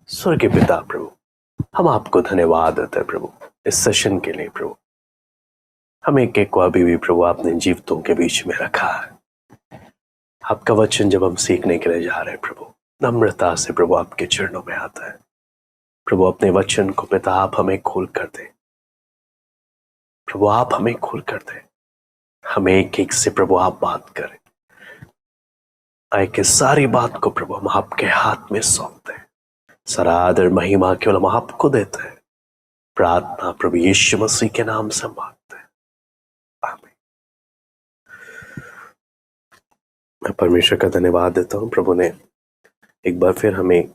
स्वर्गीय पिता प्रभु, हम आपको धन्यवाद देते हैं प्रभु इस सेशन के लिए। प्रभु हम एक एक को अभी भी प्रभु आपने जीवितों के बीच में रखा है। आपका वचन जब हम सीखने के लिए जा रहे हैं प्रभु, नम्रता से प्रभु आपके चरणों में आता है। प्रभु अपने वचन को पिता आप हमें खोल कर दे। प्रभु आप हमें खोल कर दे, हमें एक एक से प्रभु आप बात करें। आए कि सारी बात को प्रभु हम आपके हाथ में सौंपते हैं। सारा आदर महिमा केवल हम आपको देते हैं। प्रार्थना प्रभु यीशु मसीह के नाम से मांगते हैं, आमीन। मैं परमेश्वर का धन्यवाद देता हूँ। प्रभु ने एक बार फिर हमें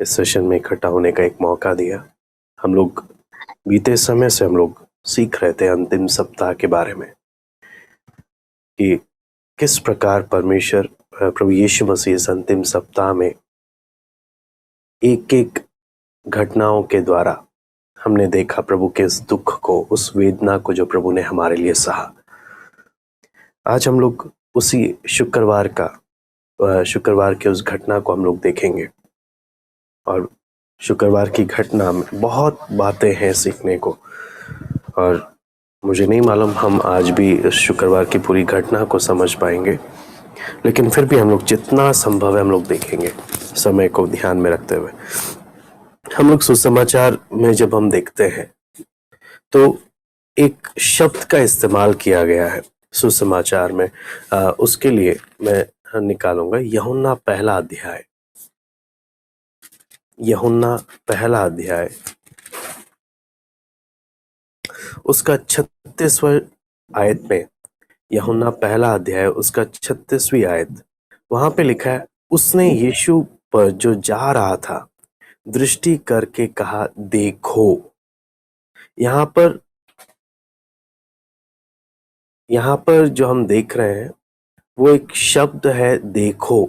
इस सेशन में इकट्ठा होने का एक मौका दिया। हम लोग बीते समय से हम लोग सीख रहे थे अंतिम सप्ताह के बारे में कि किस प्रकार परमेश्वर प्रभु यीशु मसीह इस अंतिम सप्ताह में एक एक घटनाओं के द्वारा हमने देखा प्रभु के इस दुख को, उस वेदना को जो प्रभु ने हमारे लिए सहा। आज हम लोग उसी शुक्रवार के उस घटना को हम लोग देखेंगे। और शुक्रवार की घटना में बहुत बातें हैं सीखने को, और मुझे नहीं मालूम हम आज भी इस शुक्रवार की पूरी घटना को समझ पाएंगे, लेकिन फिर भी हम लोग जितना संभव है हम लोग देखेंगे, समय को ध्यान में रखते हुए। हम लोग सुसमाचार में जब हम देखते हैं तो एक शब्द का इस्तेमाल किया गया है सुसमाचार में। उसके लिए मैं निकालूंगा यूहन्ना पहला अध्याय। यूहन्ना पहला अध्याय उसका 36वां आयत में, यूहन्ना पहला अध्याय उसका 36वीं आयत, वहां पे लिखा है, उसने यीशु पर जो जा रहा था दृष्टि करके कहा, देखो। यहाँ पर जो हम देख रहे हैं वो एक शब्द है, देखो।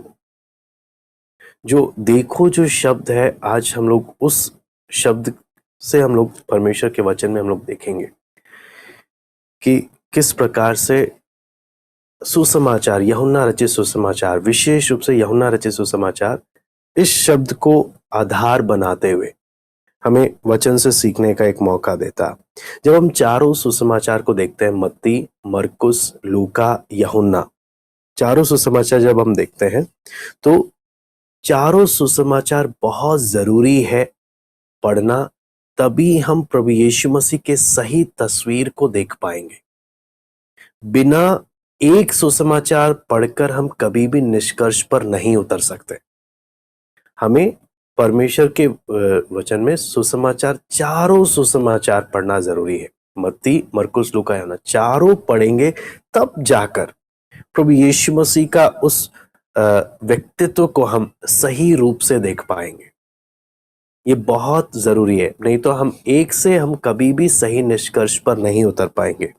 जो शब्द है, आज हम लोग उस शब्द से हम लोग परमेश्वर के वचन में हम लोग देखेंगे कि किस प्रकार से सुसमाचार, यूहन्ना रचित सुसमाचार, विशेष रूप से यूहन्ना रचित सुसमाचार इस शब्द को आधार बनाते हुए हमें वचन से सीखने का एक मौका देता। जब हम चारों सुसमाचार को देखते हैं, मत्ती, मरकुस, लूका, यूहन्ना, चारों सुसमाचार जब हम देखते हैं तो चारों सुसमाचार बहुत जरूरी है पढ़ना, तभी हम प्रभु यीशु मसीह के सही तस्वीर को देख पाएंगे। बिना एक सुसमाचार पढ़कर हम कभी भी निष्कर्ष पर नहीं उतर सकते। हमें परमेश्वर के वचन में सुसमाचार, चारों सुसमाचार पढ़ना जरूरी है। मत्ती, मरकुस, लूका, यूहन्ना चारों पढ़ेंगे तब जाकर प्रभु यीशु मसीह का उस व्यक्तित्व को हम सही रूप से देख पाएंगे। ये बहुत जरूरी है, नहीं तो हम एक से हम कभी भी सही निष्कर्ष पर नहीं उतर पाएंगे।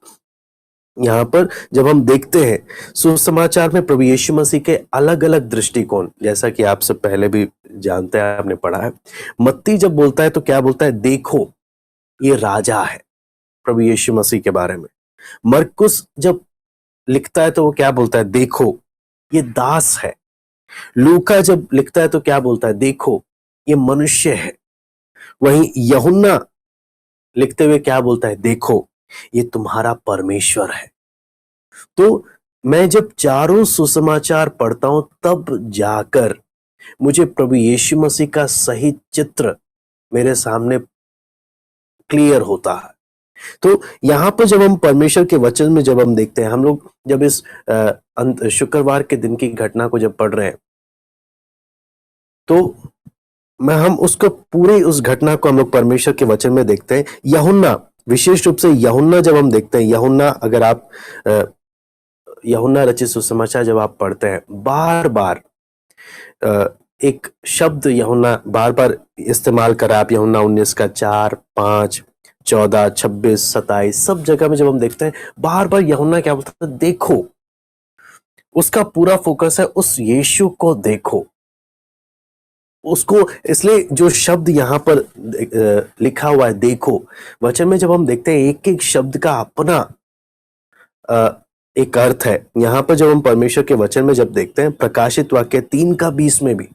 यहाँ पर जब हम देखते हैं सुसमाचार में प्रभु यीशु मसीह के अलग अलग दृष्टिकोण, जैसा कि आप सब पहले भी जानते हैं, आपने पढ़ा है। मत्ती जब बोलता है तो क्या बोलता है, देखो ये राजा है, प्रभु यीशु मसीह के बारे में। मरकुस जब लिखता है तो वो क्या बोलता है, देखो ये दास है। लूका जब लिखता है तो क्या बोलता है, देखो ये मनुष्य है। वहीं यूहन्ना लिखते हुए क्या बोलता है, देखो ये तुम्हारा परमेश्वर है। तो मैं जब चारों सुसमाचार पढ़ता हूं तब जाकर मुझे प्रभु यीशु मसीह का सही चित्र मेरे सामने क्लियर होता है। तो यहाँ पर जब हम परमेश्वर के वचन में जब हम देखते हैं, हम लोग जब इस शुक्रवार के दिन की घटना को जब पढ़ रहे हैं तो हम उसको पूरी उस घटना को हम लोग परमेश्वर के वचन में देखते हैं। यूहन्ना, विशेष रूप से यूहन्ना जब हम देखते हैं, यूहन्ना, अगर आप यूहन्ना रचित सुसमाचार जब आप पढ़ते हैं, बार बार एक शब्द यूहन्ना बार बार इस्तेमाल करा। आप यूहन्ना 19 का 4, 5, 14, 26, 27 सब जगह में जब हम देखते हैं, बार बार यूहन्ना क्या बोलता है, देखो। उसका पूरा फोकस है उस यीशु को देखो, उसको। इसलिए जो शब्द यहाँ पर लिखा हुआ है, देखो, वचन में जब हम देखते हैं एक एक शब्द का अपना एक अर्थ है। यहाँ पर जब हम परमेश्वर के वचन में जब देखते हैं, प्रकाशित वाक्य 3 का 20 में भी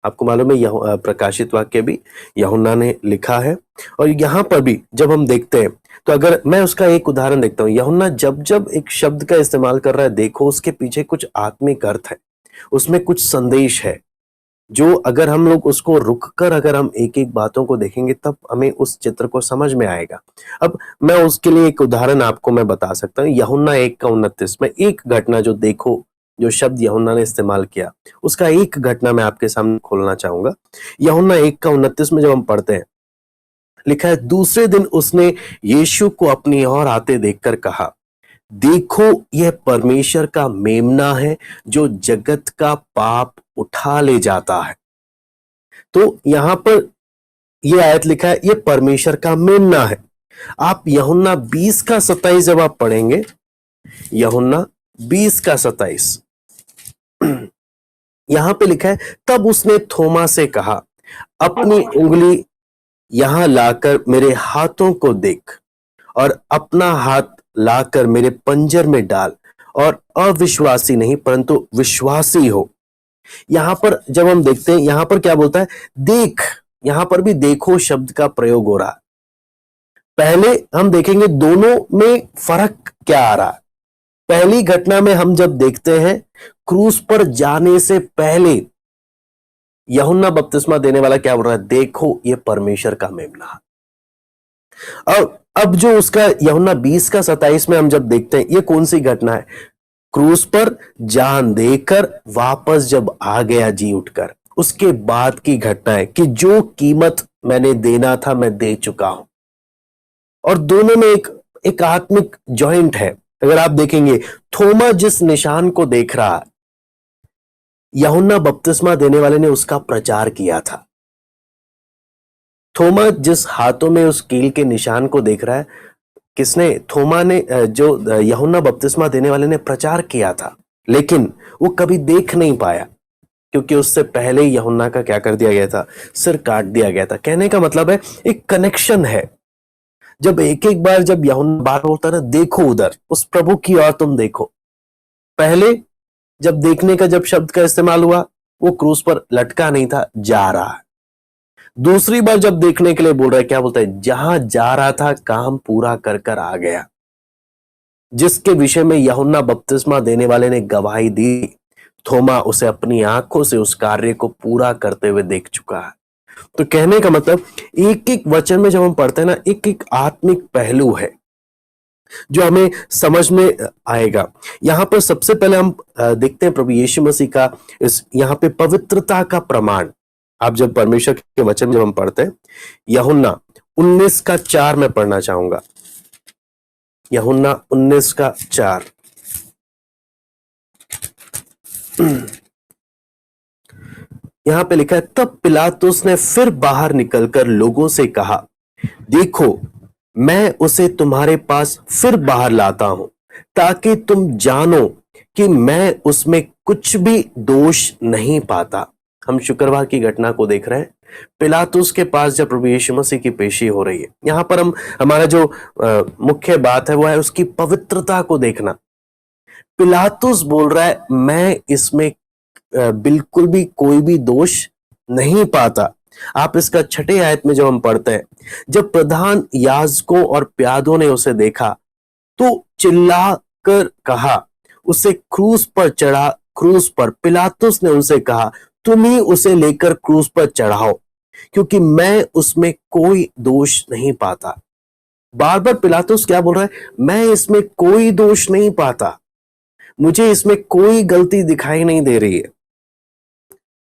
आपको मालूम है प्रकाशित वाक्य भी यूहन्ना ने लिखा है। और यहाँ पर भी जब हम देखते हैं तो अगर मैं उसका एक उदाहरण देखता हूँ, यूहन्ना जब जब एक शब्द का इस्तेमाल कर रहा है, देखो उसके पीछे कुछ आत्मिक अर्थ है, उसमें कुछ संदेश है, जो अगर हम लोग उसको रुक कर अगर हम एक एक बातों को देखेंगे तब हमें उस चित्र को समझ में आएगा। अब मैं उसके लिए एक उदाहरण आपको मैं बता सकता हूँ। यूहन्ना 1:29 में एक घटना जो देखो, जो शब्द यूहन्ना ने इस्तेमाल किया, उसका एक घटना मैं आपके सामने खोलना चाहूंगा। यूहन्ना 1:29 में जब हम पढ़ते हैं, लिखा है, दूसरे दिन उसने यीशु को अपनी ओर आते देखकर कहा, देखो यह परमेश्वर का मेमना है जो जगत का पाप उठा ले जाता है। तो यहां पर यह आयत लिखा है, यह परमेश्वर का मेमना है। आप यूहन्ना 20:27 जब आप पढ़ेंगे, यूहन्ना 20:27 यहां पे लिखा है, तब उसने थोमा से कहा, अपनी उंगली यहां लाकर मेरे हाथों को देख और अपना हाथ लाकर मेरे पंजर में डाल और अविश्वासी नहीं परंतु विश्वासी हो। यहां पर जब हम देखते हैं, यहां पर क्या बोलता है, देख, यहां पर भी देखो शब्द का प्रयोग हो रहा है। पहले हम देखेंगे दोनों में फर्क क्या आ रहा है। पहली घटना में हम जब देखते हैं, क्रूस पर जाने से पहले यूहन्ना बपतिस्मा देने वाला क्या बोल रहा है, देखो ये परमेश्वर का मेमना। और अब जो उसका यूहन्ना 20:27 में हम जब देखते हैं, ये कौन सी घटना है, क्रूस पर जान देकर वापस जब आ गया जी उठकर, उसके बाद की घटना है कि जो कीमत मैंने देना था मैं दे चुका हूं। और दोनों में एक आत्मिक जॉइंट है। अगर आप देखेंगे, थोमा जिस निशान को देख रहा है, यूहन्ना बपतिस्मा देने वाले ने उसका प्रचार किया था। थोमा जिस हाथों में उस कील के निशान को देख रहा है, किसने, थोमा ने, जो यूहन्ना बपतिस्मा देने वाले ने प्रचार किया था, लेकिन वो कभी देख नहीं पाया क्योंकि उससे पहले यूहन्ना का क्या कर दिया गया था, सिर काट दिया गया था। कहने का मतलब है एक कनेक्शन है। जब एक एक बार जब यूहन्ना बार बोलता ना, देखो उधर उस प्रभु की ओर तुम देखो, पहले जब देखने का जब शब्द का इस्तेमाल हुआ, वो क्रूस पर लटका नहीं था, जा रहा है। दूसरी बार जब देखने के लिए बोल रहा है, क्या बोलता है, जहां जा रहा था काम पूरा कर कर आ गया। जिसके विषय में यूहन्ना बपतिस्मा देने वाले ने गवाही दी, थोमा उसे अपनी आंखों से उस कार्य को पूरा करते हुए देख चुका है। तो कहने का मतलब, एक एक वचन में जब हम पढ़ते हैं ना, एक एक आत्मिक पहलू है जो हमें समझ में आएगा। यहां पर सबसे पहले हम देखते हैं प्रभु यीशु मसीह का इस यहां पे पवित्रता का प्रमाण। आप जब परमेश्वर के वचन जब हम पढ़ते हैं, यूहन्ना 19:4 में पढ़ना चाहूंगा, यूहन्ना 19:4 यहां पे लिखा है, तब पिलातुस ने फिर बाहर निकलकर लोगों से कहा, देखो मैं उसे तुम्हारे पास फिर बाहर लाता हूं ताकि तुम जानो कि मैं उसमें कुछ भी दोष नहीं पाता। हम शुक्रवार की घटना को देख रहे हैं, पिलातुस के पास जब प्रभु यीशु मसीह की पेशी हो रही है, यहां पर हमारा जो मुख्य बात है वो है उसकी पवित्रता को देखना। पिलातुस बोल रहा है, मैं इसमें बिल्कुल भी कोई भी दोष नहीं पाता। आप इसका 6 आयत में जब हम पढ़ते हैं, जब प्रधान याजकों और प्यादों ने उसे देखा तो चिल्ला कर कहा, उसे क्रूस पर चढ़ा। क्रूस पर पिलातुस ने उनसे कहा, तुम ही उसे लेकर क्रूस पर चढ़ाओ क्योंकि मैं उसमें कोई दोष नहीं पाता। बार बार पिलातुस क्या बोल रहा है, मैं इसमें कोई दोष नहीं पाता, मुझे इसमें कोई गलती दिखाई नहीं दे रही है।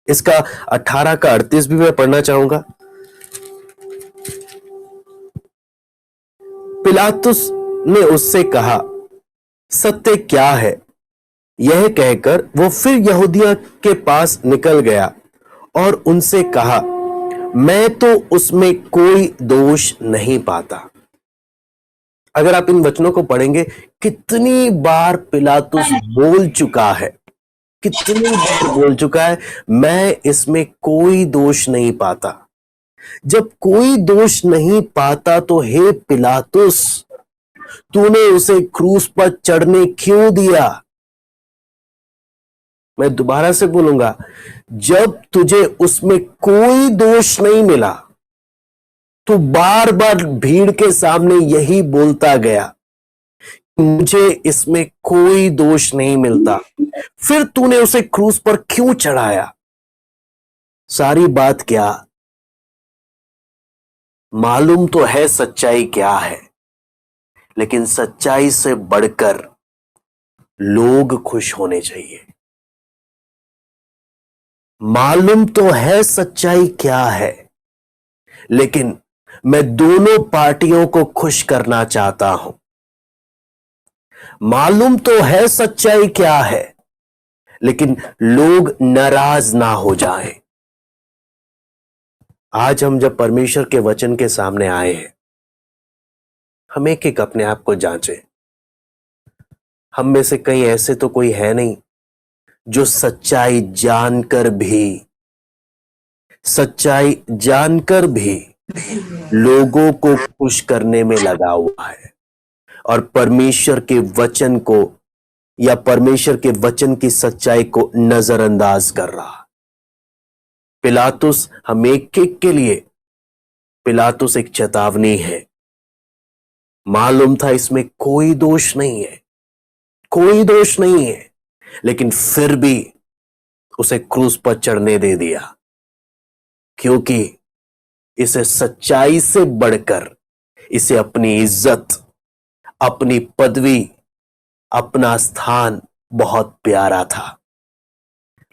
इसका 18:38 भी मैं पढ़ना चाहूंगा। पिलातुस ने उससे कहा, सत्य क्या है? यह कहकर वो फिर यहूदिया के पास निकल गया और उनसे कहा, मैं तो उसमें कोई दोष नहीं पाता। अगर आप इन वचनों को पढ़ेंगे, कितनी बार पिलातुस बोल चुका है, कितनी बार बोल चुका है, मैं इसमें कोई दोष नहीं पाता। जब कोई दोष नहीं पाता तो हे पिलातुस, तूने उसे क्रूस पर चढ़ने क्यों दिया? मैं दोबारा से बोलूंगा, जब तुझे उसमें कोई दोष नहीं मिला तो बार बार भीड़ के सामने यही बोलता गया, मुझे इसमें कोई दोष नहीं मिलता। फिर तूने उसे क्रूस पर क्यों चढ़ाया? सारी बात क्या, मालूम तो है सच्चाई क्या है, लेकिन सच्चाई से बढ़कर लोग खुश होने चाहिए। मालूम तो है सच्चाई क्या है, लेकिन मैं दोनों पार्टियों को खुश करना चाहता हूं। मालूम तो है सच्चाई क्या है, लेकिन लोग नाराज ना हो जाएं। आज हम जब परमेश्वर के वचन के सामने आए हैं, हम एक एक अपने आप को जांचें। हम में से कहीं ऐसे तो कोई है नहीं जो सच्चाई जानकर भी लोगों को खुश करने में लगा हुआ है और परमेश्वर के वचन को या परमेश्वर के वचन की सच्चाई को नजरअंदाज कर रहा। पिलातुस हम एक एक के लिए, पिलातुस एक चेतावनी है। मालूम था इसमें कोई दोष नहीं है, कोई दोष नहीं है, लेकिन फिर भी उसे क्रूस पर चढ़ने दे दिया, क्योंकि इसे सच्चाई से बढ़कर इसे अपनी इज्जत, अपनी पदवी, अपना स्थान बहुत प्यारा था।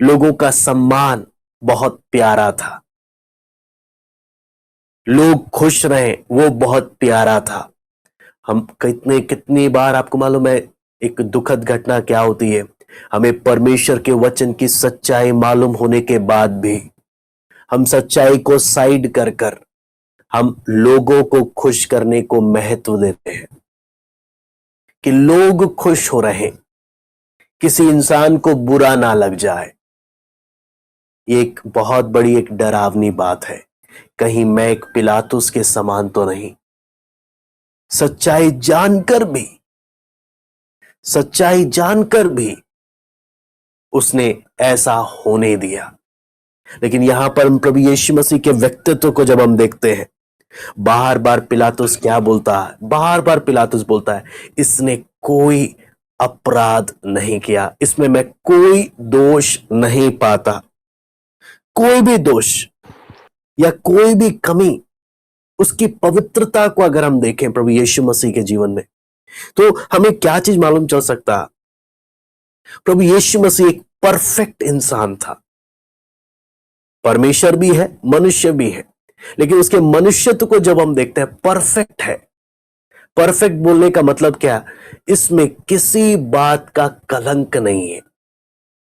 लोगों का सम्मान बहुत प्यारा था, लोग खुश रहे वो बहुत प्यारा था। हम कितनी बार, आपको मालूम है एक दुखद घटना क्या होती है, हमें परमेश्वर के वचन की सच्चाई मालूम होने के बाद भी हम सच्चाई को साइड कर हम लोगों को खुश करने को महत्व देते हैं कि लोग खुश हो रहे, किसी इंसान को बुरा ना लग जाए। ये एक बहुत बड़ी एक डरावनी बात है। कहीं मैं एक पिलातुस के समान तो नहीं, सच्चाई जानकर भी उसने ऐसा होने दिया। लेकिन यहां पर प्रभु यीशु मसीह के व्यक्तित्व को जब हम देखते हैं, बार बार पिलातुस क्या बोलता है? बार बार पिलातुस बोलता है, इसने कोई अपराध नहीं किया, इसमें मैं कोई दोष नहीं पाता। कोई भी दोष या कोई भी कमी, उसकी पवित्रता को अगर हम देखें प्रभु यीशु मसीह के जीवन में, तो हमें क्या चीज मालूम चल सकता? प्रभु यीशु मसीह एक परफेक्ट इंसान था। परमेश्वर भी है, मनुष्य भी है, लेकिन उसके मनुष्यत्व को जब हम देखते हैं, परफेक्ट है। परफेक्ट बोलने का मतलब क्या? इसमें किसी बात का कलंक नहीं है,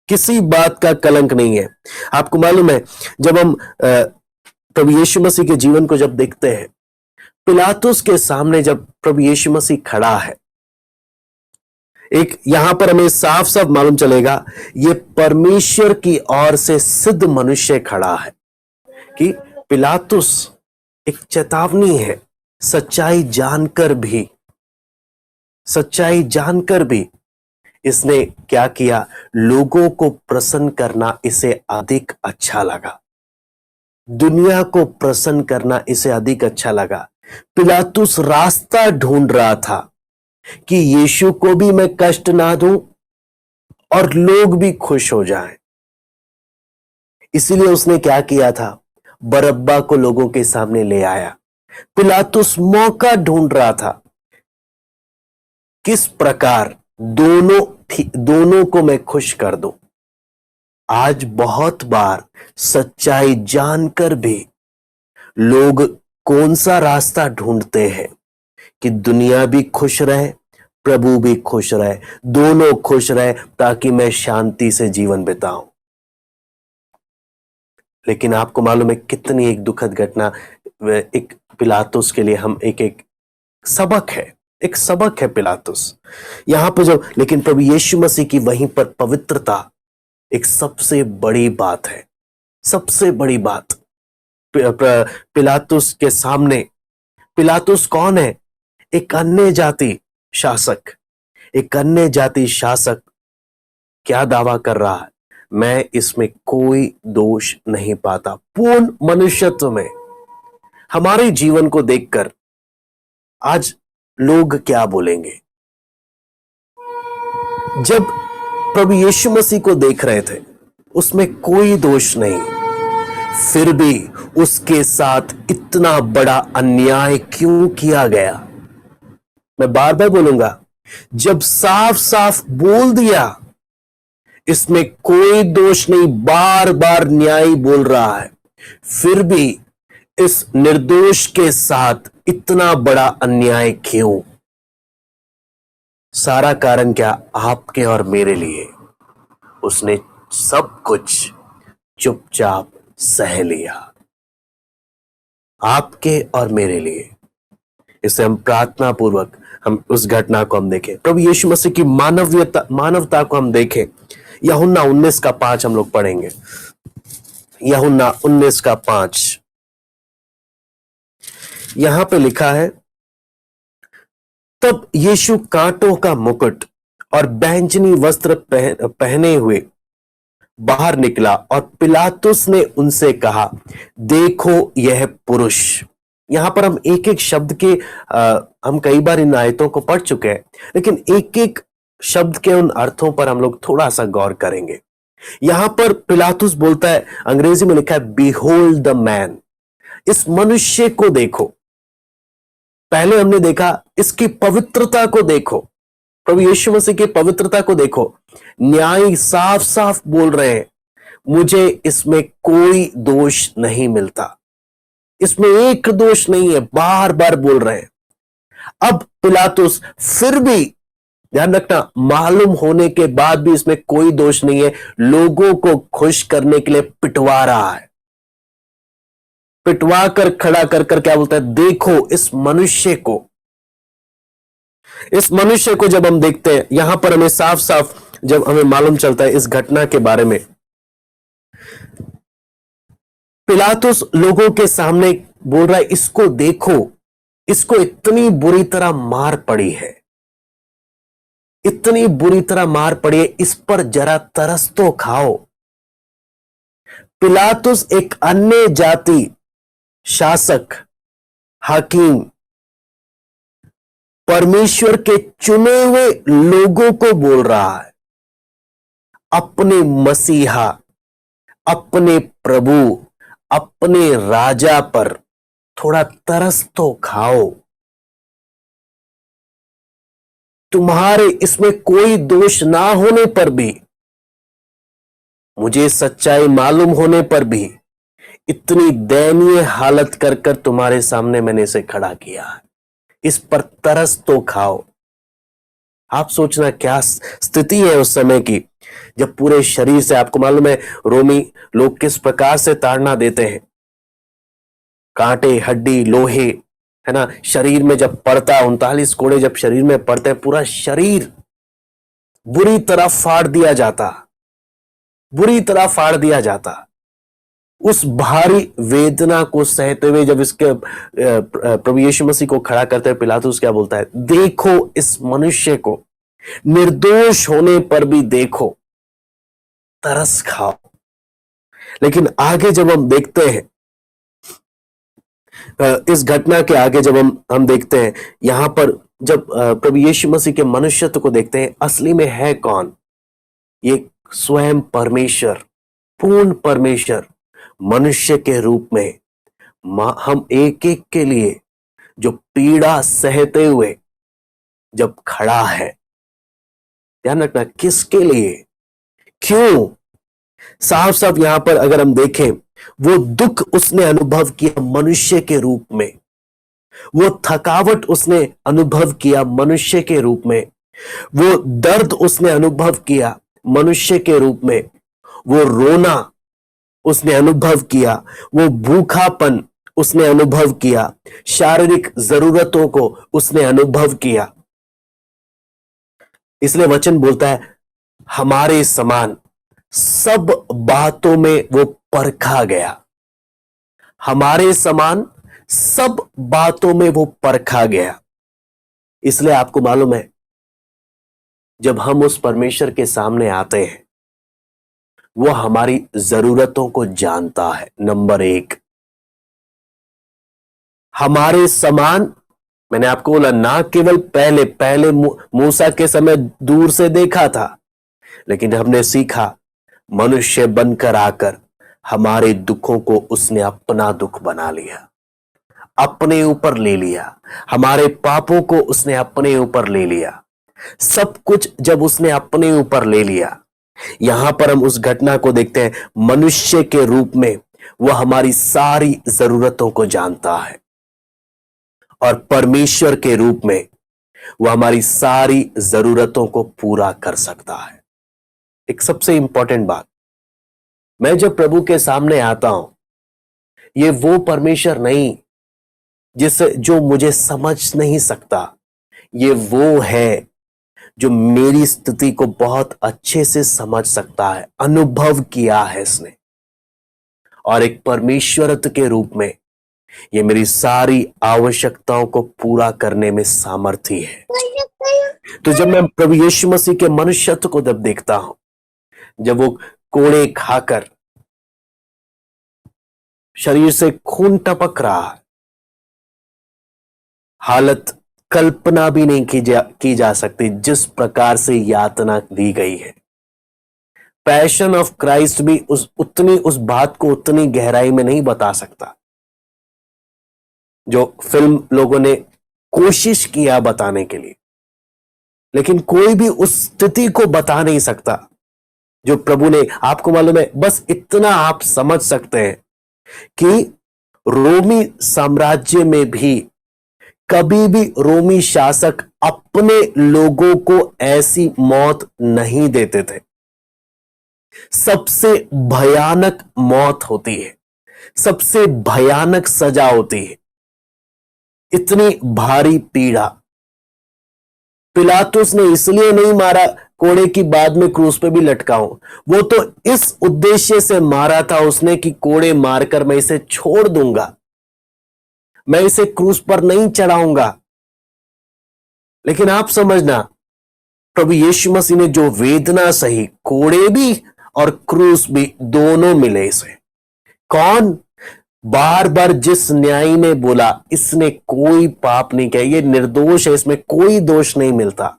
किसी बात का कलंक नहीं है। आपको मालूम है, जब हम प्रभु यीशु मसीह के जीवन को जब देखते हैं, पिलातुस के सामने जब प्रभु यीशु मसीह खड़ा है, एक यहां पर हमें साफ साफ मालूम चलेगा, ये परमेश्वर की ओर से सिद्ध मनुष्य खड़ा है कि पिलातुस एक चेतावनी है। सच्चाई जानकर भी इसने क्या किया? लोगों को प्रसन्न करना इसे अधिक अच्छा लगा, दुनिया को प्रसन्न करना इसे अधिक अच्छा लगा। पिलातुस रास्ता ढूंढ रहा था कि यीशु को भी मैं कष्ट ना दूं और लोग भी खुश हो जाएं। इसीलिए उसने क्या किया था? बरअब्बा को लोगों के सामने ले आया। पिलातुस मौका ढूंढ रहा था, किस प्रकार दोनों को मैं खुश कर दूं। आज बहुत बार सच्चाई जानकर भी लोग कौन सा रास्ता ढूंढते हैं कि दुनिया भी खुश रहे, प्रभु भी खुश रहे, दोनों खुश रहे, ताकि मैं शांति से जीवन बिताऊं। लेकिन आपको मालूम है कितनी एक दुखद घटना, एक पिलातुस के लिए हम एक सबक है पिलातुस यहां पर जो, लेकिन प्रभु यीशु मसीह की वहीं पर पवित्रता एक सबसे बड़ी बात है, सबसे बड़ी बात। पिलातुस के सामने, पिलातुस कौन है? एक अन्य जाति शासक। एक अन्य जाति शासक क्या दावा कर रहा है? मैं इसमें कोई दोष नहीं पाता। पूर्ण मनुष्यत्व में हमारे जीवन को देखकर आज लोग क्या बोलेंगे? जब प्रभु यीशु मसीह को देख रहे थे, उसमें कोई दोष नहीं, फिर भी उसके साथ इतना बड़ा अन्याय क्यों किया गया? मैं बार बार बोलूंगा, जब साफ साफ बोल दिया इसमें कोई दोष नहीं, बार बार न्याय बोल रहा है, फिर भी इस निर्दोष के साथ इतना बड़ा अन्याय क्यों? सारा कारण क्या? आपके और मेरे लिए उसने सब कुछ चुपचाप सह लिया, आपके और मेरे लिए। इसे हम प्रार्थना पूर्वक हम उस घटना को हम देखें, प्रभु यीशु मसीह की मानवता को हम देखें। यूहन्ना 19:5 हम लोग पढ़ेंगे। यूहन्ना 19:5 यहां पे लिखा है, तब यीशु कांटों का मुकुट और बैंजनी वस्त्र पहने हुए बाहर निकला और पिलातुस ने उनसे कहा, देखो यह पुरुष। यहां पर हम एक एक शब्द के हम कई बार इन आयतों को पढ़ चुके हैं, लेकिन एक एक शब्द के उन अर्थों पर हम लोग थोड़ा सा गौर करेंगे। यहां पर पिलातुस बोलता है, अंग्रेजी में लिखा है बिहोल्ड द मैन, इस मनुष्य को देखो। पहले हमने देखा इसकी पवित्रता को देखो, प्रभु यीशु मसीह की पवित्रता को देखो। न्याय साफ साफ बोल रहे हैं, मुझे इसमें कोई दोष नहीं मिलता, इसमें एक दोष नहीं है, बार बार बोल रहे हैं। अब पिलातुस फिर भी, ध्यान रखना, मालूम होने के बाद भी इसमें कोई दोष नहीं है, लोगों को खुश करने के लिए पिटवा रहा है। पिटवा कर खड़ा कर कर क्या बोलता है, देखो इस मनुष्य को। इस मनुष्य को जब हम देखते हैं, यहां पर हमें साफ साफ जब हमें मालूम चलता है इस घटना के बारे में, पिलातुस लोगों के सामने बोल रहा है, इसको देखो, इसको इतनी बुरी तरह मार पड़ी है, इतनी बुरी तरह मार पड़ी है, इस पर जरा तरस तो खाओ। पिलातुस एक अन्य जाति शासक, हाकिम, परमेश्वर के चुने हुए लोगों को बोल रहा है, अपने मसीहा, अपने प्रभु, अपने राजा पर थोड़ा तरस तो खाओ। तुम्हारे इसमें कोई दोष ना होने पर भी, मुझे सच्चाई मालूम होने पर भी, इतनी दयनीय हालत कर कर तुम्हारे सामने मैंने इसे खड़ा किया है, इस पर तरस तो खाओ। आप सोचना क्या स्थिति है उस समय की, जब पूरे शरीर से, आपको मालूम है रोमी लोग किस प्रकार से ताड़ना देते हैं, कांटे, हड्डी, लोहे, है ना, शरीर में जब पड़ता, 39 कोड़े जब शरीर में पड़ते हैं, पूरा शरीर बुरी तरह फाड़ दिया जाता, बुरी तरह फाड़ दिया जाता। उस भारी वेदना को सहते हुए जब इसके प्रभु यीशु मसीह को खड़ा करते हुए पिलातुस क्या बोलता है, देखो इस मनुष्य को, निर्दोष होने पर भी देखो, तरस खाओ। लेकिन आगे जब हम देखते हैं, इस घटना के आगे जब हम देखते हैं, यहां पर जब प्रभु यीशु मसीह के मनुष्यत्व को देखते हैं, असली में है कौन? ये स्वयं परमेश्वर, पूर्ण परमेश्वर मनुष्य के रूप में हम एक एक के लिए जो पीड़ा सहते हुए जब खड़ा है, ध्यान रखना किसके लिए, क्यों? साफ साफ यहां पर अगर हम देखें, वो दुख उसने अनुभव किया मनुष्य के रूप में, वो थकावट उसने अनुभव किया मनुष्य के रूप में, वो दर्द उसने अनुभव किया मनुष्य के रूप में, वो रोना उसने अनुभव किया, वो भूखापन उसने अनुभव किया, शारीरिक जरूरतों को उसने अनुभव किया। इसलिए वचन बोलता है, हमारे समान सब बातों में वो परखा गया, हमारे समान सब बातों में वो परखा गया। इसलिए आपको मालूम है, जब हम उस परमेश्वर के सामने आते हैं वो हमारी जरूरतों को जानता है। नंबर एक, हमारे समान, मैंने आपको बोला ना, केवल पहले पहले मूसा के समय दूर से देखा था, लेकिन हमने सीखा मनुष्य बनकर आकर हमारे दुखों को उसने अपना दुख बना लिया, अपने ऊपर ले लिया, हमारे पापों को उसने अपने ऊपर ले लिया। सब कुछ जब उसने अपने ऊपर ले लिया, यहां पर हम उस घटना को देखते हैं, मनुष्य के रूप में वह हमारी सारी जरूरतों को जानता है, और परमेश्वर के रूप में वह हमारी सारी जरूरतों को पूरा कर सकता है। एक सबसे इंपॉर्टेंट बात, मैं जब प्रभु के सामने आता हूं, ये वो परमेश्वर नहीं जो मुझे समझ नहीं सकता, ये वो है जो मेरी स्थिति को बहुत अच्छे से समझ सकता है, अनुभव किया है इसने, और एक परमेश्वरत्व के रूप में ये मेरी सारी आवश्यकताओं को पूरा करने में सामर्थी है। तो जब मैं प्रभु यीशु मसीह के मनुष्यत्व को जब देखता हूं, जब वो कोड़े खाकर शरीर से खून टपक रहा है, हालत कल्पना भी नहीं की जा सकती जिस प्रकार से यातना दी गई है। पैशन ऑफ क्राइस्ट भी उस बात को उतनी गहराई में नहीं बता सकता जो फिल्म लोगों ने कोशिश किया बताने के लिए, लेकिन कोई भी उस स्थिति को बता नहीं सकता जो प्रभु ने, आपको मालूम है, बस इतना आप समझ सकते हैं कि रोमी साम्राज्य में भी कभी भी रोमी शासक अपने लोगों को ऐसी मौत नहीं देते थे। सबसे भयानक मौत होती है, सबसे भयानक सजा होती है, इतनी भारी पीड़ा। पिलातुस ने इसलिए नहीं मारा कोड़े की बाद में क्रूस पे भी लटकाऊं, वो तो इस उद्देश्य से मारा था उसने कि कोड़े मारकर मैं इसे छोड़ दूंगा, मैं इसे क्रूस पर नहीं चढ़ाऊंगा। लेकिन आप समझना, प्रभु यीशु मसीह ने जो वेदना सही, कोड़े भी और क्रूस भी दोनों मिले इसे। कौन? बार बार जिस न्यायी ने बोला इसने कोई पाप नहीं किया, ये निर्दोष है, इसमें कोई दोष नहीं मिलता,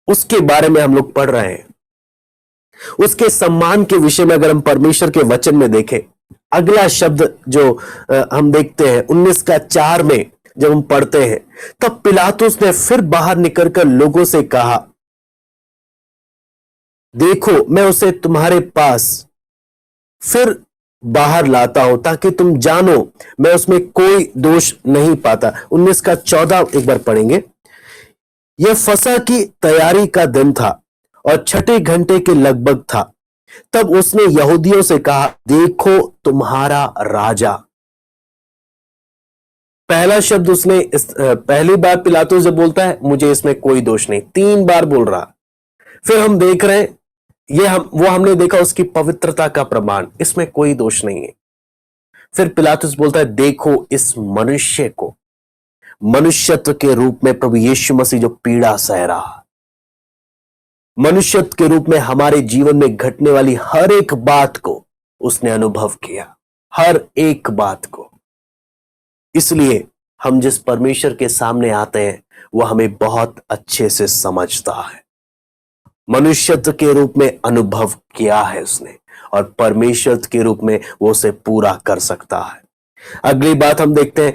उसके बारे में हम लोग पढ़ रहे हैं। उसके सम्मान के विषय में अगर हम परमेश्वर के वचन में देखें, अगला शब्द जो हम देखते हैं 19:4 में जब हम पढ़ते हैं, तब पिलातुस ने फिर बाहर निकलकर लोगों से कहा, देखो मैं उसे तुम्हारे पास फिर बाहर लाता हूं ताकि तुम जानो मैं उसमें कोई दोष नहीं पाता। 19:14 एक बार पढ़ेंगे। यह फसह की तैयारी का दिन था और छठे घंटे के लगभग था। तब उसने यहूदियों से कहा, देखो तुम्हारा राजा। पहला शब्द उसने पहली बार पिलातुस जब बोलता है मुझे इसमें कोई दोष नहीं, 3 बार बोल रहा। फिर हम देख रहे हैं वो हमने देखा उसकी पवित्रता का प्रमाण, इसमें कोई दोष नहीं है। फिर पिलातुस बोलता है, देखो इस मनुष्य को, मनुष्यत्व के रूप में प्रभु यीशु मसीह जो पीड़ा सह रहा, मनुष्यत्व के रूप में हमारे जीवन में घटने वाली हर एक बात को उसने अनुभव किया, हर एक बात को। इसलिए हम जिस परमेश्वर के सामने आते हैं वो हमें बहुत अच्छे से समझता है। मनुष्यत्व के रूप में अनुभव किया है उसने, और परमेश्वर के रूप में वो उसे पूरा कर सकता है। अगली बात हम देखते हैं,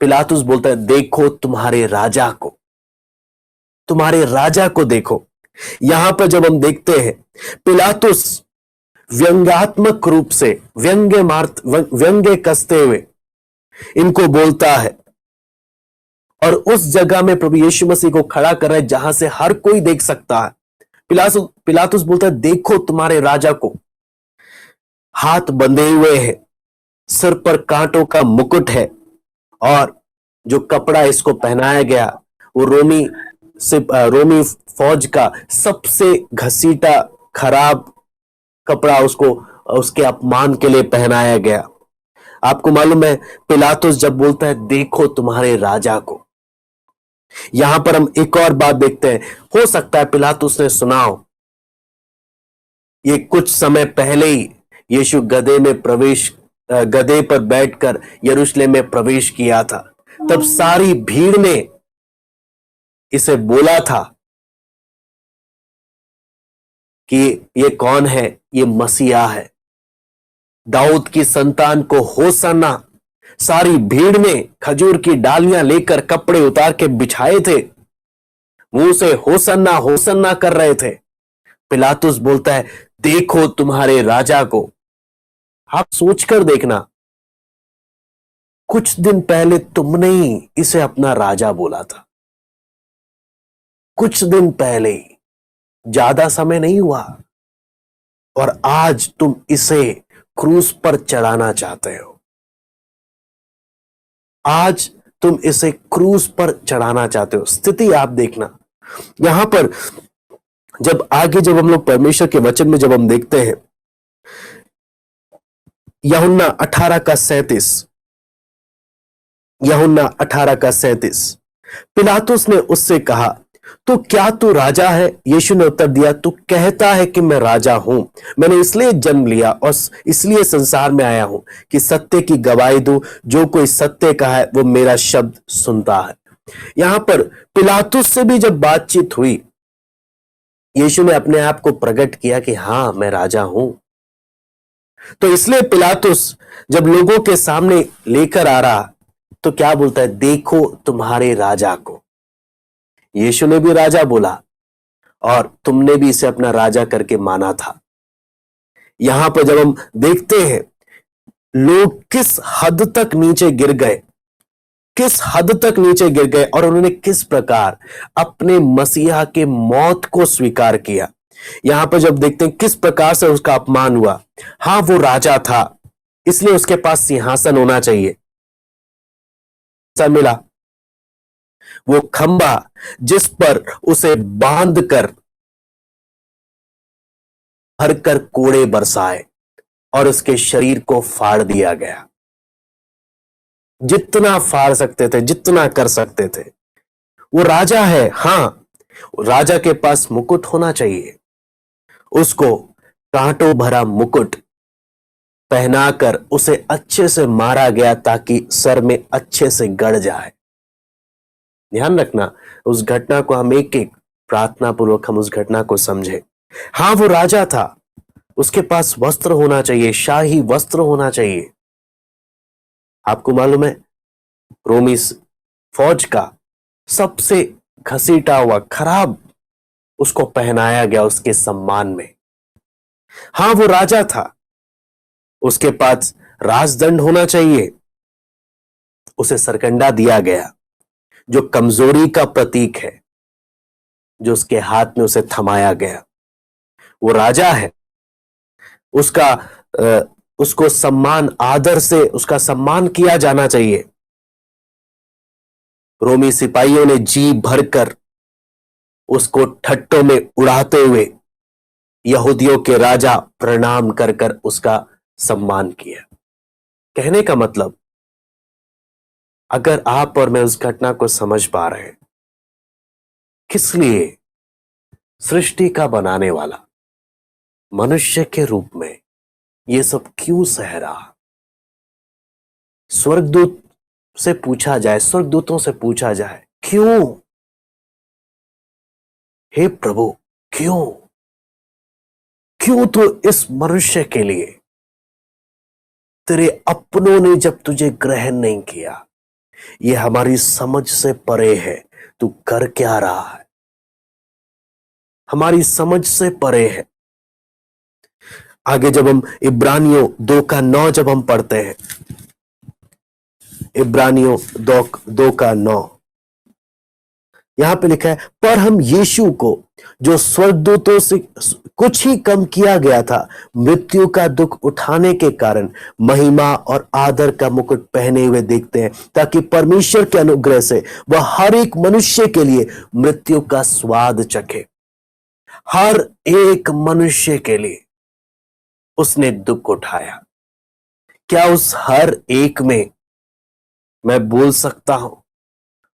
पिलातुस बोलता है, देखो तुम्हारे राजा को, तुम्हारे राजा को देखो। यहां पर जब हम देखते हैं पिलातुस व्यंग्यात्मक रूप से व्यंग्य कसते हुए इनको बोलता है, और उस जगह में प्रभु यीशु मसीह को खड़ा कर रहा है जहां से हर कोई देख सकता है। पिलातुस बोलता है, देखो तुम्हारे राजा को। हाथ बंधे हुए हैं, सिर पर कांटों का मुकुट है, और जो कपड़ा इसको पहनाया गया वो रोमी फौज का सबसे घसीटा खराब कपड़ा उसको उसके अपमान के लिए पहनाया गया। आपको मालूम है, पिलातुस जब बोलता है देखो तुम्हारे राजा को, यहां पर हम एक और बात देखते हैं। हो सकता है पिलातुस ने सुना हो ये कुछ समय पहले ही यीशु गधे पर बैठकर यरूशलेम में प्रवेश किया था। तब सारी भीड़ ने इसे बोला था कि ये कौन है? ये मसीहा है, दाऊद की संतान को होसन्ना। सारी भीड़ ने खजूर की डालियां लेकर कपड़े उतार के बिछाए थे, मुंह से होसन्ना होसन्ना कर रहे थे। पिलातुस बोलता है, देखो तुम्हारे राजा को। आप सोचकर देखना, कुछ दिन पहले तुमने ही इसे अपना राजा बोला था। कुछ दिन पहले ही, ज्यादा समय नहीं हुआ, और आज तुम इसे क्रूस पर चढ़ाना चाहते हो। आज तुम इसे क्रूस पर चढ़ाना चाहते हो। स्थिति आप देखना यहां पर। जब हम लोग परमेश्वर के वचन में जब हम देखते हैं, यूहन्ना 18:37, यूहन्ना 18:37, पिलातुस ने उससे कहा, तो क्या तू राजा है? यीशु ने उत्तर दिया, तू कहता है कि मैं राजा हूं। मैंने इसलिए जन्म लिया और इसलिए संसार में आया हूं कि सत्य की गवाही दूं। जो कोई सत्य का है वो मेरा शब्द सुनता है। यहां पर पिलातुस से भी जब बातचीत हुई, यीशु ने अपने आप को प्रकट किया कि हां, मैं राजा हूं। तो इसलिए पिलातुस जब लोगों के सामने लेकर आ रहा तो क्या बोलता है? देखो तुम्हारे राजा को। यीशु ने भी राजा बोला और तुमने भी इसे अपना राजा करके माना था। यहां पर जब हम देखते हैं लोग किस हद तक नीचे गिर गए, किस हद तक नीचे गिर गए, और उन्होंने किस प्रकार अपने मसीहा के मौत को स्वीकार किया। यहां पर जब देखते हैं किस प्रकार से उसका अपमान हुआ। हां, वो राजा था, इसलिए उसके पास सिंहासन होना चाहिए। मिला वो खंबा जिस पर उसे बांधकर भरकर कोड़े बरसाए और उसके शरीर को फाड़ दिया गया। जितना फाड़ सकते थे, जितना कर सकते थे। वो राजा है, हां, राजा के पास मुकुट होना चाहिए। उसको कांटों भरा मुकुट पहनाकर उसे अच्छे से मारा गया ताकि सर में अच्छे से गड़ जाए। ध्यान रखना, उस घटना को हम एक एक प्रार्थना पूर्वक हम उस घटना को समझे। हां, वो राजा था, उसके पास वस्त्र होना चाहिए, शाही वस्त्र होना चाहिए। आपको मालूम है, रोमी फौज का सबसे घसीटा हुआ खराब उसको पहनाया गया उसके सम्मान में। हां, वो राजा था, उसके पास राजदंड होना चाहिए। उसे सरकंडा दिया गया जो कमजोरी का प्रतीक है, जो उसके हाथ में उसे थमाया गया। वो राजा है, उसको सम्मान, आदर से उसका सम्मान किया जाना चाहिए। रोमी सिपाहियों ने जी भरकर उसको ठट्टों में उड़ाते हुए यहूदियों के राजा प्रणाम कर कर उसका सम्मान किया। कहने का मतलब, अगर आप और मैं उस घटना को समझ पा रहे हैं, किस लिए सृष्टि का बनाने वाला मनुष्य के रूप में ये सब क्यों सह रहा? स्वर्गदूतों से पूछा जाए, क्यों? हे प्रभु, क्यों? क्यों तो इस मनुष्य के लिए? तेरे अपनों ने जब तुझे ग्रहण नहीं किया, ये हमारी समझ से परे है। तू कर क्या रहा है? हमारी समझ से परे है। आगे जब हम इब्रानियों 2:9 जब हम पढ़ते हैं, इब्रानियों 2:9, यहां पे लिखा है, पर हम यीशु को जो स्वर्गदूतों से कुछ ही कम किया गया था, मृत्यु का दुख उठाने के कारण महिमा और आदर का मुकुट पहने हुए देखते हैं, ताकि परमेश्वर के अनुग्रह से वह हर एक मनुष्य के लिए मृत्यु का स्वाद चखे। हर एक मनुष्य के लिए उसने दुख उठाया। क्या उस हर एक में मैं बोल सकता हूं,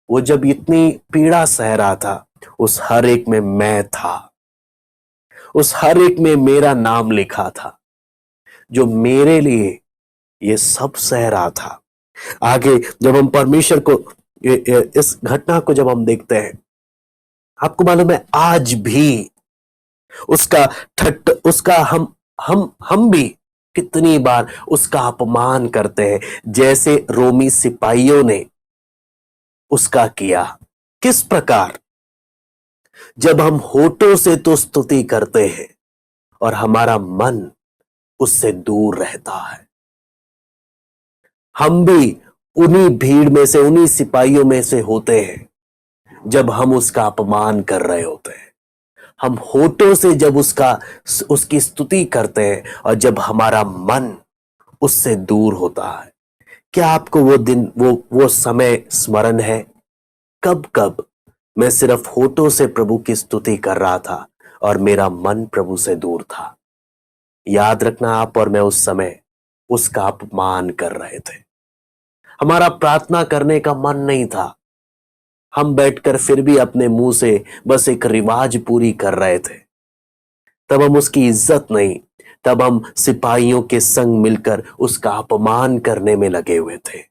वो जब इतनी पीड़ा सह रहा था, उस हर एक में मैं था। उस हर एक में मेरा नाम लिखा था, जो मेरे लिए ये सब सह रहा था। आगे जब हम परमेश्वर को इस घटना को जब हम देखते हैं, आपको मालूम है आज भी उसका उसका हम भी कितनी बार उसका अपमान करते हैं, जैसे रोमी सिपाहियों ने उसका किया। किस प्रकार? जब हम होठों से तो स्तुति करते हैं और हमारा मन उससे दूर रहता है। हम भी उन्हीं भीड़ में से, उन्हीं सिपाहियों में से होते हैं जब हम उसका अपमान कर रहे होते हैं। हम होठों से जब उसकी स्तुति करते हैं और जब हमारा मन उससे दूर होता है। क्या आपको वो दिन, वो समय स्मरण है? कब कब मैं सिर्फ होठों से प्रभु की स्तुति कर रहा था और मेरा मन प्रभु से दूर था। याद रखना, आप और मैं उस समय उसका अपमान कर रहे थे। हमारा प्रार्थना करने का मन नहीं था, हम बैठकर फिर भी अपने मुंह से बस एक रिवाज पूरी कर रहे थे। तब हम उसकी इज्जत नहीं, तब हम सिपाहियों के संग मिलकर उसका अपमान करने में लगे हुए थे।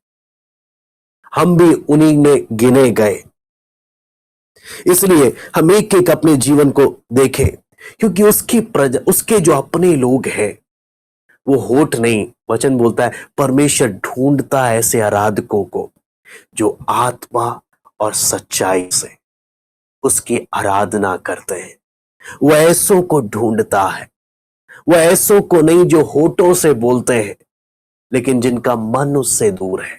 हम भी उन्हीं में गिने गए। इसलिए हम एक एक अपने जीवन को देखें, क्योंकि उसके जो अपने लोग हैं वो होठ नहीं, वचन बोलता है परमेश्वर ढूंढता है ऐसे आराधकों को जो आत्मा और सच्चाई से उसकी आराधना करते हैं। वह ऐसों को ढूंढता है, वह ऐसों को नहीं जो होठों से बोलते हैं लेकिन जिनका मन उससे दूर है,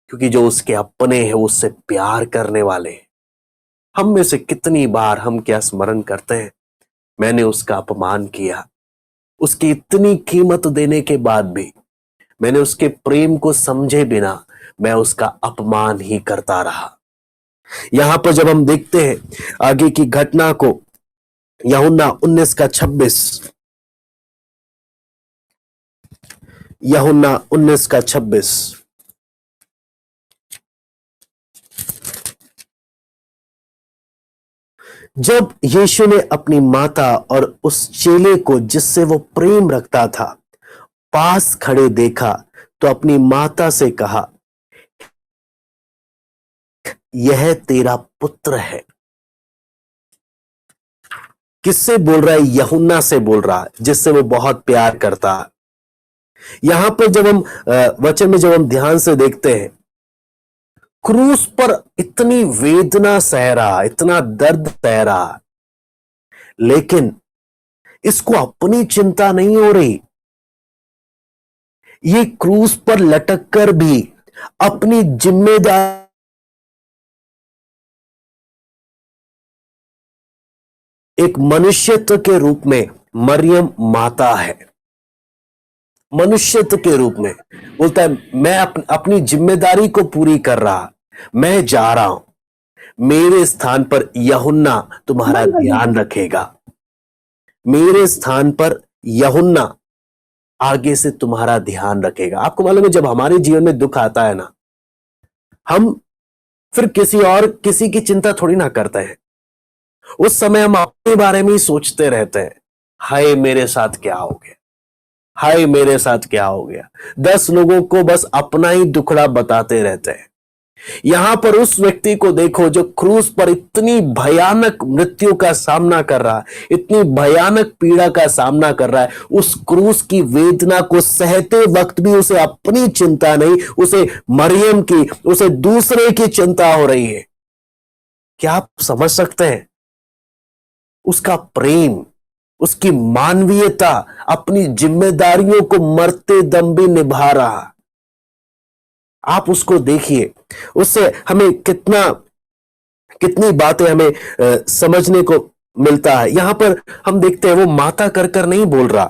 क्योंकि जो उसके अपने हैं उससे प्यार करने वाले हैं। हम में से कितनी बार हम क्या स्मरण करते हैं, मैंने उसका अपमान किया, उसकी इतनी कीमत देने के बाद भी मैंने उसके प्रेम को समझे बिना मैं उसका अपमान ही करता रहा। यहां पर जब हम देखते हैं आगे की घटना को, यूहन्ना 19:26, यूहन्ना 19:26, जब यीशु ने अपनी माता और उस चेले को जिससे वो प्रेम रखता था पास खड़े देखा तो अपनी माता से कहा, यह तेरा पुत्र है। किससे बोल रहा है? यूहन्ना से बोल रहा है, जिससे वो बहुत प्यार करता है। यहां पर जब हम वचन में जब हम ध्यान से देखते हैं, क्रूस पर इतनी वेदना सह रहा, इतना दर्द सह रहा, लेकिन इसको अपनी चिंता नहीं हो रही। ये क्रूस पर लटक कर भी अपनी जिम्मेदारी, एक मनुष्यत्व के रूप में मरियम माता है, मनुष्यत्व के रूप में बोलता है मैं अपनी जिम्मेदारी को पूरी कर रहा, मैं जा रहा हूं, मेरे स्थान पर यूहन्ना तुम्हारा ध्यान रखेगा, मेरे स्थान पर यूहन्ना आगे से तुम्हारा ध्यान रखेगा। आपको मालूम है जब हमारे जीवन में दुख आता है ना, हम फिर किसी की चिंता थोड़ी ना करते हैं। उस समय हम अपने बारे में ही सोचते रहते हैं, हाय मेरे साथ क्या हो गया, हाय मेरे साथ क्या हो गया। 10 लोगों को बस अपना ही दुखड़ा बताते रहते हैं। यहां पर उस व्यक्ति को देखो जो क्रूस पर इतनी भयानक मृत्यु का सामना कर रहा है, इतनी भयानक पीड़ा का सामना कर रहा है। उस क्रूस की वेदना को सहते वक्त भी उसे अपनी चिंता नहीं, उसे मरियम की, उसे दूसरे की चिंता हो रही है। क्या आप समझ सकते हैं? उसका प्रेम, उसकी मानवीयता, अपनी जिम्मेदारियों को मरते दम भी निभा रहा। आप उसको देखिए, उससे हमें कितनी बातें हमें समझने को मिलता है। यहां पर हम देखते हैं वो माता कर कर नहीं बोल रहा,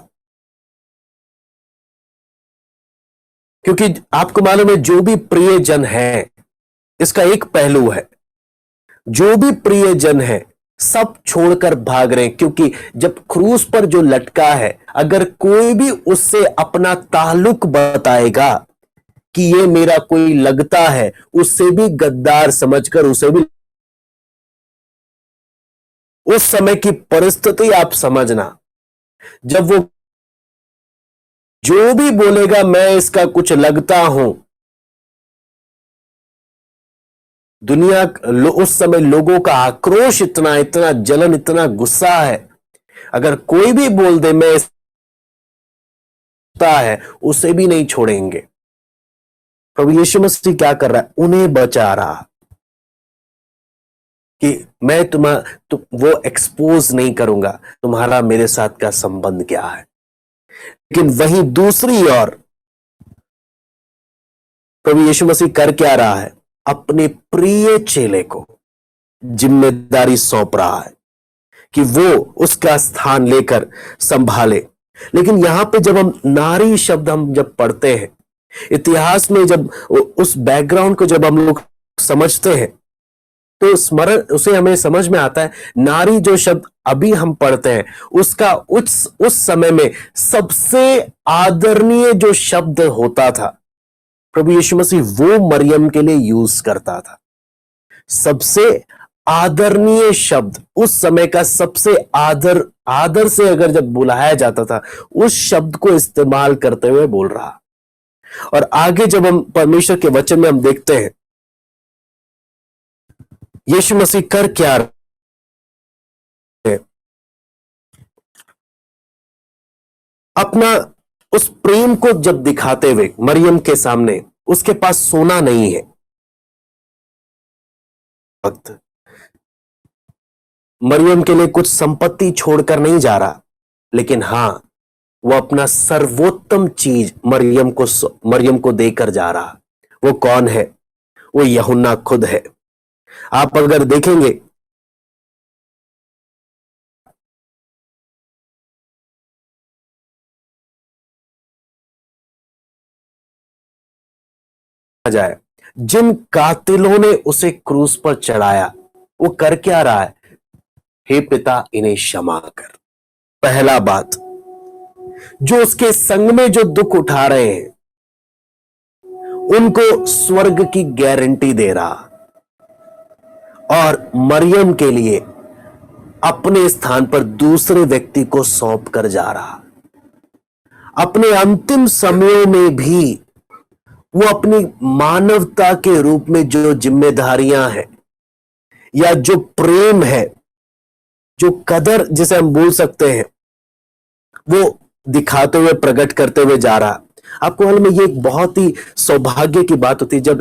क्योंकि आपको मालूम है जो भी प्रियजन है, इसका एक पहलू है, जो भी प्रियजन है सब छोड़कर भाग रहे हैं। क्योंकि जब क्रूस पर जो लटका है, अगर कोई भी उससे अपना ताल्लुक बताएगा कि ये मेरा कोई लगता है, उससे भी गद्दार समझकर उसे भी उस समय की परिस्थिति आप समझना, जब वो जो भी बोलेगा मैं इसका कुछ लगता हूं, दुनिया उस समय लोगों का आक्रोश इतना इतना जलन इतना गुस्सा है, अगर कोई भी बोल दे मैं इसका है, उसे भी नहीं छोड़ेंगे। प्रभु यीशु मसीह क्या कर रहा है? उन्हें बचा रहा कि मैं वो एक्सपोज नहीं करूंगा तुम्हारा मेरे साथ का संबंध क्या है। लेकिन वहीं दूसरी ओर प्रभु यीशु मसीह कर क्या रहा है? अपने प्रिय चेले को जिम्मेदारी सौंप रहा है कि वो उसका स्थान लेकर संभाले। लेकिन यहां पे जब हम नारी शब्द हम जब पढ़ते हैं, इतिहास में जब उस बैकग्राउंड को जब हम लोग समझते हैं, तो स्मरण उसे हमें समझ में आता है, नारी जो शब्द अभी हम पढ़ते हैं उसका उस समय में सबसे आदरणीय जो शब्द होता था, प्रभु यीशु मसीह वो मरियम के लिए यूज करता था। सबसे आदरणीय शब्द, उस समय का सबसे आदर से अगर जब बुलाया जाता था, उस शब्द को इस्तेमाल करते हुए बोल रहा। और आगे जब हम परमेश्वर के वचन में हम देखते हैं यीशु मसीह कर क्या रहे, अपना उस प्रेम को जब दिखाते हुए मरियम के सामने, उसके पास सोना नहीं है, वक्त मरियम के लिए कुछ संपत्ति छोड़कर नहीं जा रहा, लेकिन हां वो अपना सर्वोत्तम चीज मरियम को देकर जा रहा। वो कौन है? वो यूहन्ना खुद है। आप अगर देखेंगे जाए, जिन कातिलों ने उसे क्रूस पर चढ़ाया, वो कर क्या रहा है? हे पिता इन्हें क्षमा कर। पहला बात, जो उसके संग में जो दुख उठा रहे हैं उनको स्वर्ग की गारंटी दे रहा, और मरियम के लिए अपने स्थान पर दूसरे व्यक्ति को सौंप कर जा रहा। अपने अंतिम समयों में भी वो अपनी मानवता के रूप में जो जिम्मेदारियां हैं या जो प्रेम है, जो कदर जिसे हम बोल सकते हैं, वो दिखाते हुए प्रकट करते हुए जा रहा। आपको मालूम है, ये एक बहुत ही सौभाग्य की बात होती है जब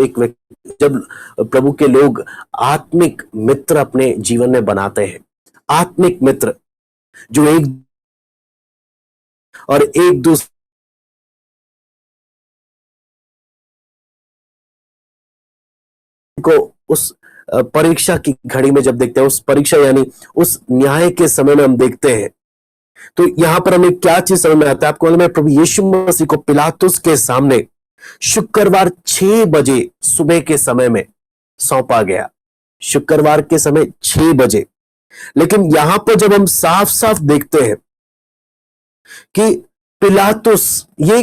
प्रभु के लोग आत्मिक मित्र अपने जीवन में बनाते हैं। आत्मिक मित्र जो एक दूसरे को उस परीक्षा की घड़ी में जब देखते हैं, उस परीक्षा यानी उस न्याय के समय में हम देखते हैं, तो यहां पर हमें क्या चीज समझ में आता है? आपको मालूम है, प्रभु यीशु मसीह को पिलातुस के सामने शुक्रवार 6 बजे सुबह के समय में सौंपा गया। शुक्रवार के समय 6 बजे। लेकिन यहां पर जब हम साफ साफ देखते हैं कि पिलातुस ये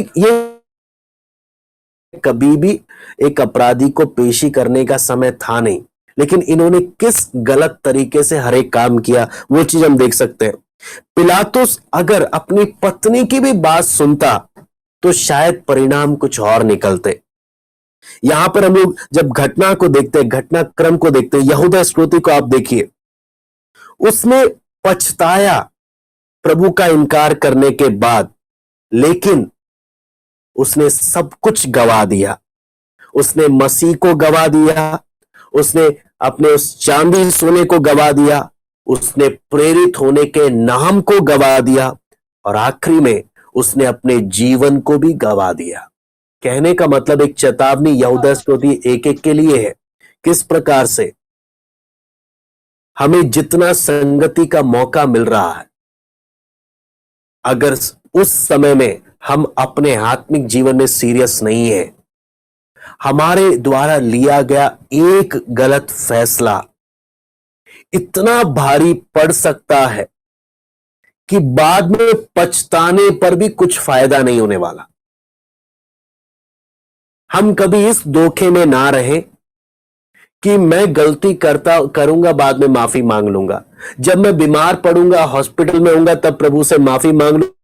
कभी भी एक अपराधी को पेशी करने का समय था नहीं, लेकिन इन्होंने किस गलत तरीके से हर एक काम किया, वो चीज हम देख सकते हैं। पिलातुस अगर अपनी पत्नी की भी बात सुनता तो शायद परिणाम कुछ और निकलते। यहां पर हम लोग जब घटना को देखते हैं, घटनाक्रम को देखते हैं, यहूदा इस्करियोती को आप देखिए, उसने पछताया प्रभु का इनकार करने के बाद, लेकिन उसने सब कुछ गवा दिया। उसने मसीह को गवा दिया, उसने अपने उस चांदी सोने को गवा दिया, उसने प्रेरित होने के नाम को गवा दिया, और आखिरी में उसने अपने जीवन को भी गवा दिया। कहने का मतलब एक चेतावनी यहूदा इस्करियोती एक एक के लिए है। किस प्रकार से हमें जितना संगति का मौका मिल रहा है, अगर उस समय में हम अपने आत्मिक जीवन में सीरियस नहीं है, हमारे द्वारा लिया गया एक गलत फैसला इतना भारी पड़ सकता है कि बाद में पछताने पर भी कुछ फायदा नहीं होने वाला। हम कभी इस धोखे में ना रहें कि मैं गलती करता करूंगा, बाद में माफी मांग लूंगा। जब मैं बीमार पड़ूंगा, हॉस्पिटल में होऊंगा, तब प्रभु से माफी मांग लूंगा।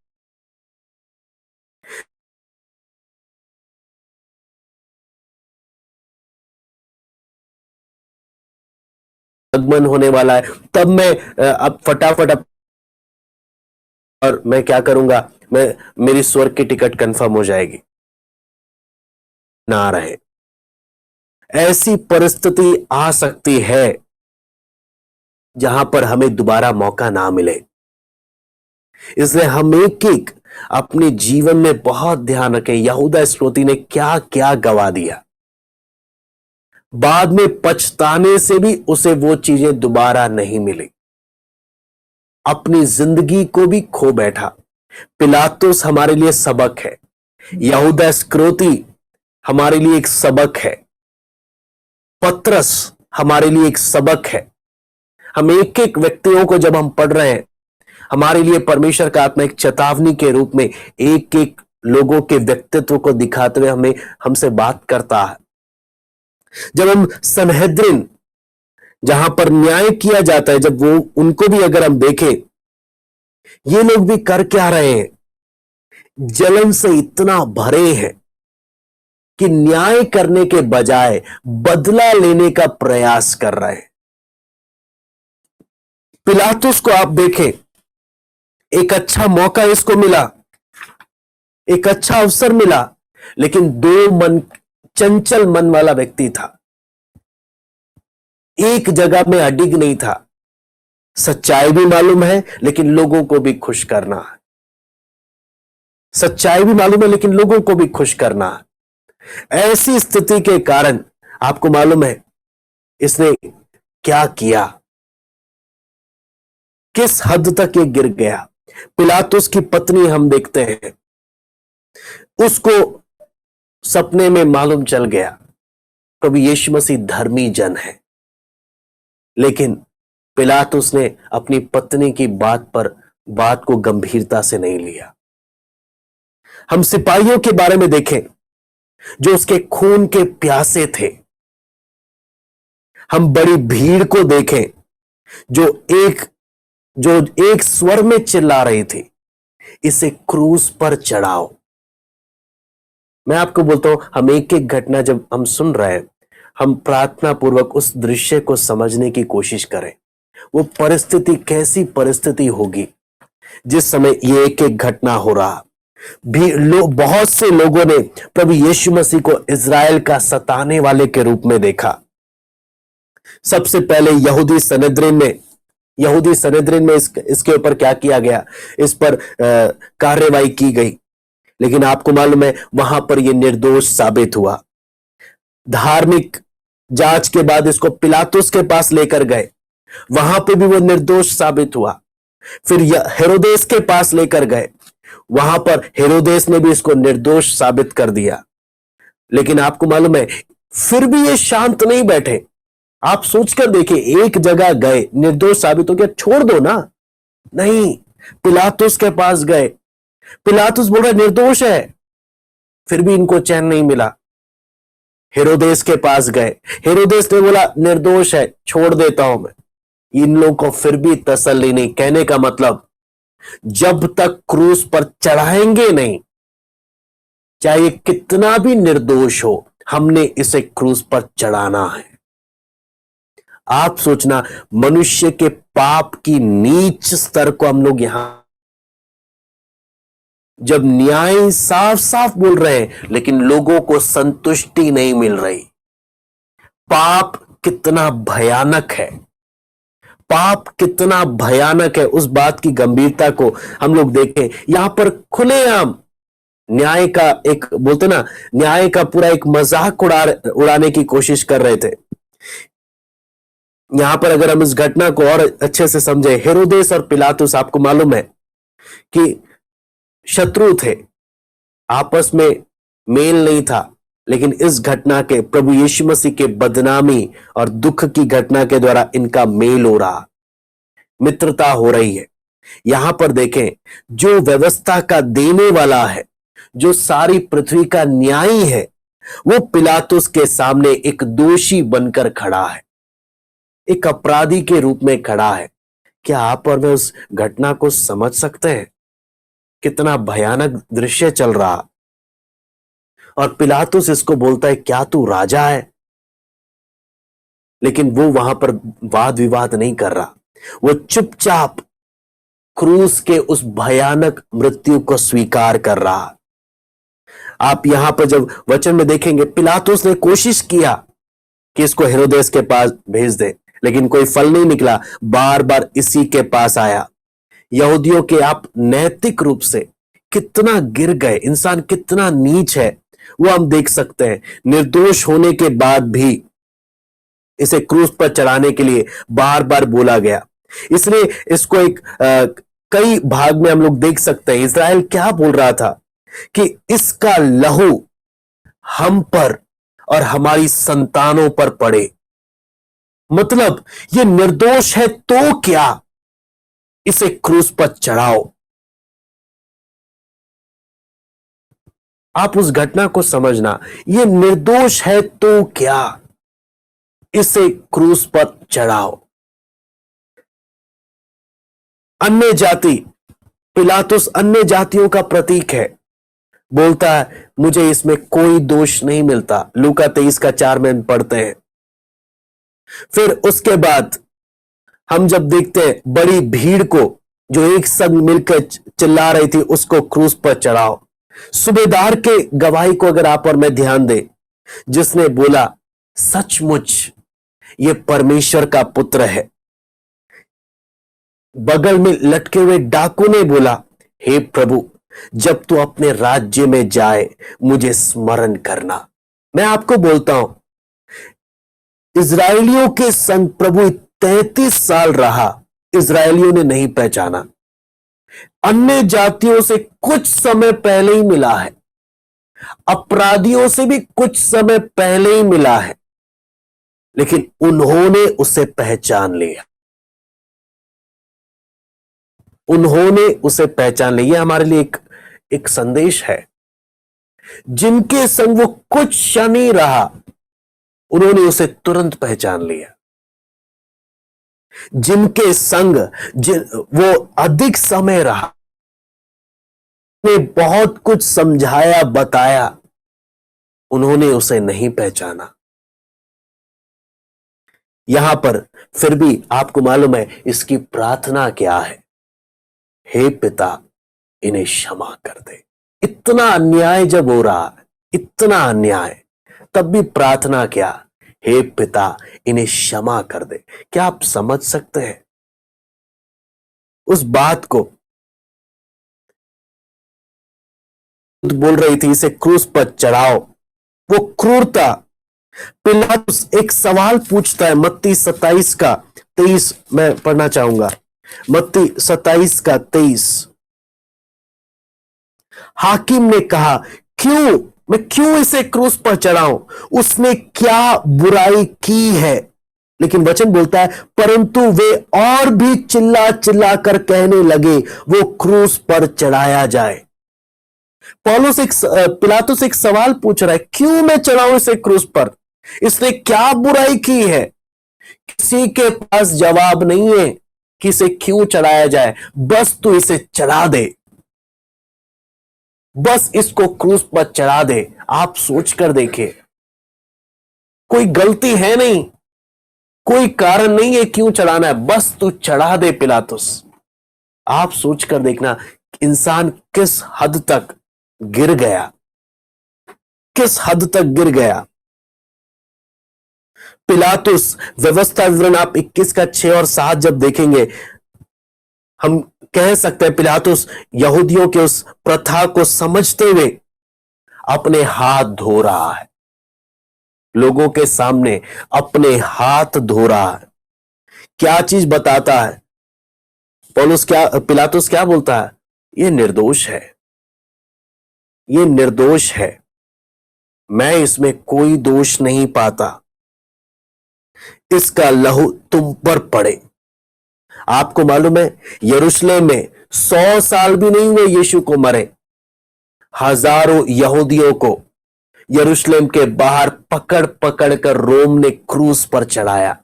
आगमन होने वाला है, तब मैं अब फटाफट और मैं क्या करूंगा, मैं मेरी स्वर्ग की टिकट कंफर्म हो जाएगी। ना रहे, ऐसी परिस्थिति आ सकती है जहां पर हमें दोबारा मौका ना मिले। इसलिए हम एक एक अपने जीवन में बहुत ध्यान रखें, यहूदा इस्करियोती ने क्या क्या गवा दिया, बाद में पछताने से भी उसे वो चीजें दोबारा नहीं मिली, अपनी जिंदगी को भी खो बैठा। पिलातुस हमारे लिए सबक है, यहूदा इस्करियोती हमारे लिए एक सबक है, पतरस हमारे लिए एक सबक है। हम एक एक व्यक्तियों को जब हम पढ़ रहे हैं, हमारे लिए परमेश्वर का आत्मा एक चेतावनी के रूप में एक एक लोगों के व्यक्तित्व को दिखाते हुए हमें हमसे बात करता है। जब हम सनहेद्रिन, जहां पर न्याय किया जाता है, जब वो उनको भी अगर हम देखें, ये लोग भी कर क्या रहे हैं, जलन से इतना भरे हैं कि न्याय करने के बजाय बदला लेने का प्रयास कर रहे हैं। पिलातुस को आप देखें, एक अच्छा मौका इसको मिला, एक अच्छा अवसर मिला, लेकिन चंचल मन वाला व्यक्ति था, एक जगह में अडिग नहीं था। सच्चाई भी मालूम है लेकिन लोगों को भी खुश करना है, सच्चाई भी मालूम है लेकिन लोगों को भी खुश करना है। ऐसी स्थिति के कारण आपको मालूम है इसने क्या किया, किस हद तक ये गिर गया। पिलातुस की पत्नी हम देखते हैं, उसको सपने में मालूम चल गया प्रभु यीशु मसीह धर्मी जन है, लेकिन पिलातुस ने अपनी पत्नी की बात को गंभीरता से नहीं लिया। हम सिपाहियों के बारे में देखें जो उसके खून के प्यासे थे, हम बड़ी भीड़ को देखें जो एक स्वर में चिल्ला रही थी, इसे क्रूस पर चढ़ाओ। मैं आपको बोलता हूं, हम एक एक घटना जब हम सुन रहे हैं, हम प्रार्थना पूर्वक उस दृश्य को समझने की कोशिश करें। वो परिस्थिति कैसी परिस्थिति होगी जिस समय ये एक एक घटना हो रहा भी। बहुत से लोगों ने प्रभु यीशु मसीह को इज़राइल का सताने वाले के रूप में देखा। सबसे पहले यहूदी सनेद्रिन में इसके ऊपर क्या किया गया, इस पर कार्रवाई की गई, लेकिन आपको मालूम है वहां पर यह निर्दोष साबित हुआ। धार्मिक जांच के बाद इसको पिलातुस के पास लेकर गए, वहां पे भी वो निर्दोष साबित हुआ। फिर हेरोदेस के पास लेकर गए, वहां पर हेरोदेस ने भी इसको निर्दोष साबित कर दिया। लेकिन आपको मालूम है फिर भी ये शांत नहीं बैठे। आप सोचकर देखिए, एक जगह गए, निर्दोष साबित हो गया, छोड़ दो ना, नहीं, पिलातुस के पास गए, पिलातुस बोल रहा निर्दोष है, फिर भी इनको चैन नहीं मिला। हेरोदेस के पास गए, हेरोदेस ने बोला निर्दोष है, छोड़ देता हूं मैं, इन लोगों को फिर भी तसल्ली नहीं। कहने का मतलब, जब तक क्रूस पर चढ़ाएंगे नहीं, चाहे कितना भी निर्दोष हो, हमने इसे क्रूस पर चढ़ाना है। आप सोचना, मनुष्य के पाप की नीच स्तर को हम लोग यहां, जब न्याय साफ साफ बोल रहे हैं लेकिन लोगों को संतुष्टि नहीं मिल रही। पाप कितना भयानक है, पाप कितना भयानक है, उस बात की गंभीरता को हम लोग देखें। यहां पर खुलेआम न्याय का एक, बोलते ना, न्याय का पूरा एक मजाक उड़ाने की कोशिश कर रहे थे। यहां पर अगर हम इस घटना को और अच्छे से समझे, हेरोदेस और पिलातुस आपको मालूम है कि शत्रु थे, आपस में मेल नहीं था, लेकिन इस घटना के, प्रभु यीशु मसीह के बदनामी और दुख की घटना के द्वारा इनका मेल हो रहा, मित्रता हो रही है। यहां पर देखें, जो व्यवस्था का देने वाला है, जो सारी पृथ्वी का न्यायी है, वो पिलातुस के सामने एक दोषी बनकर खड़ा है, एक अपराधी के रूप में खड़ा है। क्या आप और मैं उस घटना को समझ सकते हैं? कितना भयानक दृश्य चल रहा। और पिलातुस इसको बोलता है, क्या तू राजा है? लेकिन वो वहां पर वाद विवाद नहीं कर रहा, वो चुपचाप क्रूस के उस भयानक मृत्यु को स्वीकार कर रहा। आप यहां पर जब वचन में देखेंगे, पिलातुस ने कोशिश किया कि इसको हेरोदेस के पास भेज दे, लेकिन कोई फल नहीं निकला, बार बार इसी के पास आया। यहूदियों के आप नैतिक रूप से कितना गिर गए, इंसान कितना नीच है, वो हम देख सकते हैं। निर्दोष होने के बाद भी इसे क्रूस पर चढ़ाने के लिए बार बार बोला गया। इसलिए इसको एक कई भाग में हम लोग देख सकते हैं, इज़राइल क्या बोल रहा था कि इसका लहू हम पर और हमारी संतानों पर पड़े। मतलब ये निर्दोष है तो क्या, इसे क्रूस पर चढ़ाओ। आप उस घटना को समझना, ये निर्दोष है तो क्या, इसे क्रूस पर चढ़ाओ। अन्य जाति, पिलातुस अन्य जातियों का प्रतीक है, बोलता है मुझे इसमें कोई दोष नहीं मिलता। लूका 23:4 में पढ़ते हैं। फिर उसके बाद हम जब देखते हैं बड़ी भीड़ को जो एक संग मिलकर चिल्ला रही थी, उसको क्रूस पर चढ़ाओ। सूबेदार के गवाही को अगर आप और मैं ध्यान दें, जिसने बोला सचमुच ये परमेश्वर का पुत्र है। बगल में लटके हुए डाकू ने बोला, हे प्रभु, जब तू अपने राज्य में जाए मुझे स्मरण करना। मैं आपको बोलता हूं, इजरायलियों के संग प्रभु 33 साल रहा, इजरायलियों ने नहीं पहचाना। अन्य जातियों से कुछ समय पहले ही मिला है, अपराधियों से भी कुछ समय पहले ही मिला है, लेकिन उन्होंने उसे पहचान लिया। उन्होंने उसे पहचान लिया। हमारे लिए एक संदेश है। जिनके संग वो कुछ क्षण ही रहा, उन्होंने उसे तुरंत पहचान लिया। जिनके संग वो अधिक समय रहा, ने बहुत कुछ समझाया बताया, उन्होंने उसे नहीं पहचाना। यहां पर फिर भी आपको मालूम है इसकी प्रार्थना क्या है? हे पिता, इन्हें क्षमा कर दे। इतना अन्याय जब हो रहा है, इतना अन्याय, तब भी प्रार्थना क्या? हे पिता, इन्हें क्षमा कर दे। क्या आप समझ सकते हैं उस बात को? बोल रही थी इसे क्रूस पर चढ़ाओ, वो क्रूरता। पिलातुस एक सवाल पूछता है, मत्ती 27:23 मैं पढ़ना चाहूंगा। मत्ती 27:23। हाकिम ने कहा, मैं क्यों इसे क्रूस पर चढ़ाऊं? उसने क्या बुराई की है? लेकिन वचन बोलता है, परंतु वे और भी चिल्ला चिल्ला कर कहने लगे, वो क्रूस पर चढ़ाया जाए। पिलातुस एक सवाल पूछ रहा है, क्यों मैं चढ़ाऊं इसे क्रूस पर? इसने क्या बुराई की है? किसी के पास जवाब नहीं है कि इसे क्यों चढ़ाया जाए। बस तू इसे चढ़ा दे, बस इसको क्रूस पर चढ़ा दे। आप सोच कर देखिए, कोई गलती है नहीं, कोई कारण नहीं है क्यों चढ़ाना है, बस तू चढ़ा दे पिलातुस। आप सोच कर देखना, इंसान किस हद तक गिर गया, किस हद तक गिर गया। पिलातुस, व्यवस्था विवरण आप 21:6 और 7 जब देखेंगे, हम कह सकते हैं पिलातुस यहूदियों के उस प्रथा को समझते हुए अपने हाथ धो रहा है, लोगों के सामने अपने हाथ धो रहा है। क्या चीज बताता है पिलातुस क्या बोलता है? ये निर्दोष है, ये निर्दोष है, मैं इसमें कोई दोष नहीं पाता, इसका लहू तुम पर पड़े। आपको मालूम है यरूशलेम में 100 साल भी नहीं हुए यीशु को मरे, हजारों यहूदियों को यरूशलेम के बाहर पकड़ पकड़ कर रोम ने क्रूस पर चढ़ाया।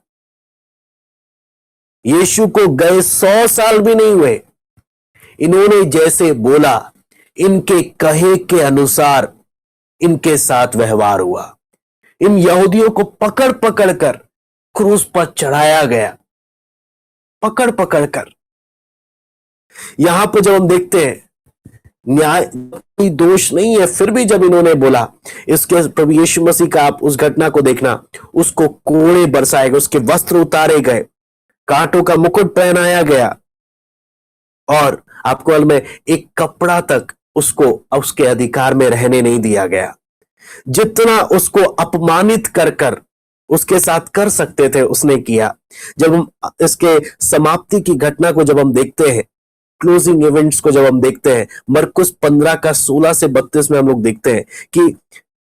यीशु को गए 100 साल भी नहीं हुए, इन्होंने जैसे बोला इनके कहे के अनुसार इनके साथ व्यवहार हुआ। इन यहूदियों को पकड़ पकड़ कर क्रूस पर चढ़ाया गया, पकड़ पकड़ कर। यहां पर जब हम देखते हैं न्याय कोई दोष नहीं है, फिर भी जब इन्होंने बोला इसके प्रभु यीशु मसीह का, आप उस घटना को देखना, उसको कोड़े बरसाए गए, उसके वस्त्र उतारे गए, कांटों का मुकुट पहनाया गया और आपको मालूम है एक कपड़ा तक उसको उसके अधिकार में रहने नहीं दिया गया। जितना उसको अपमानित कर कर उसके साथ कर सकते थे उसने किया। जब हम इसके समाप्ति की घटना को जब हम देखते हैं, क्लोजिंग इवेंट्स को जब हम देखते हैं, मरकुस 15 का 16 से 32 में हम लोग देखते हैं कि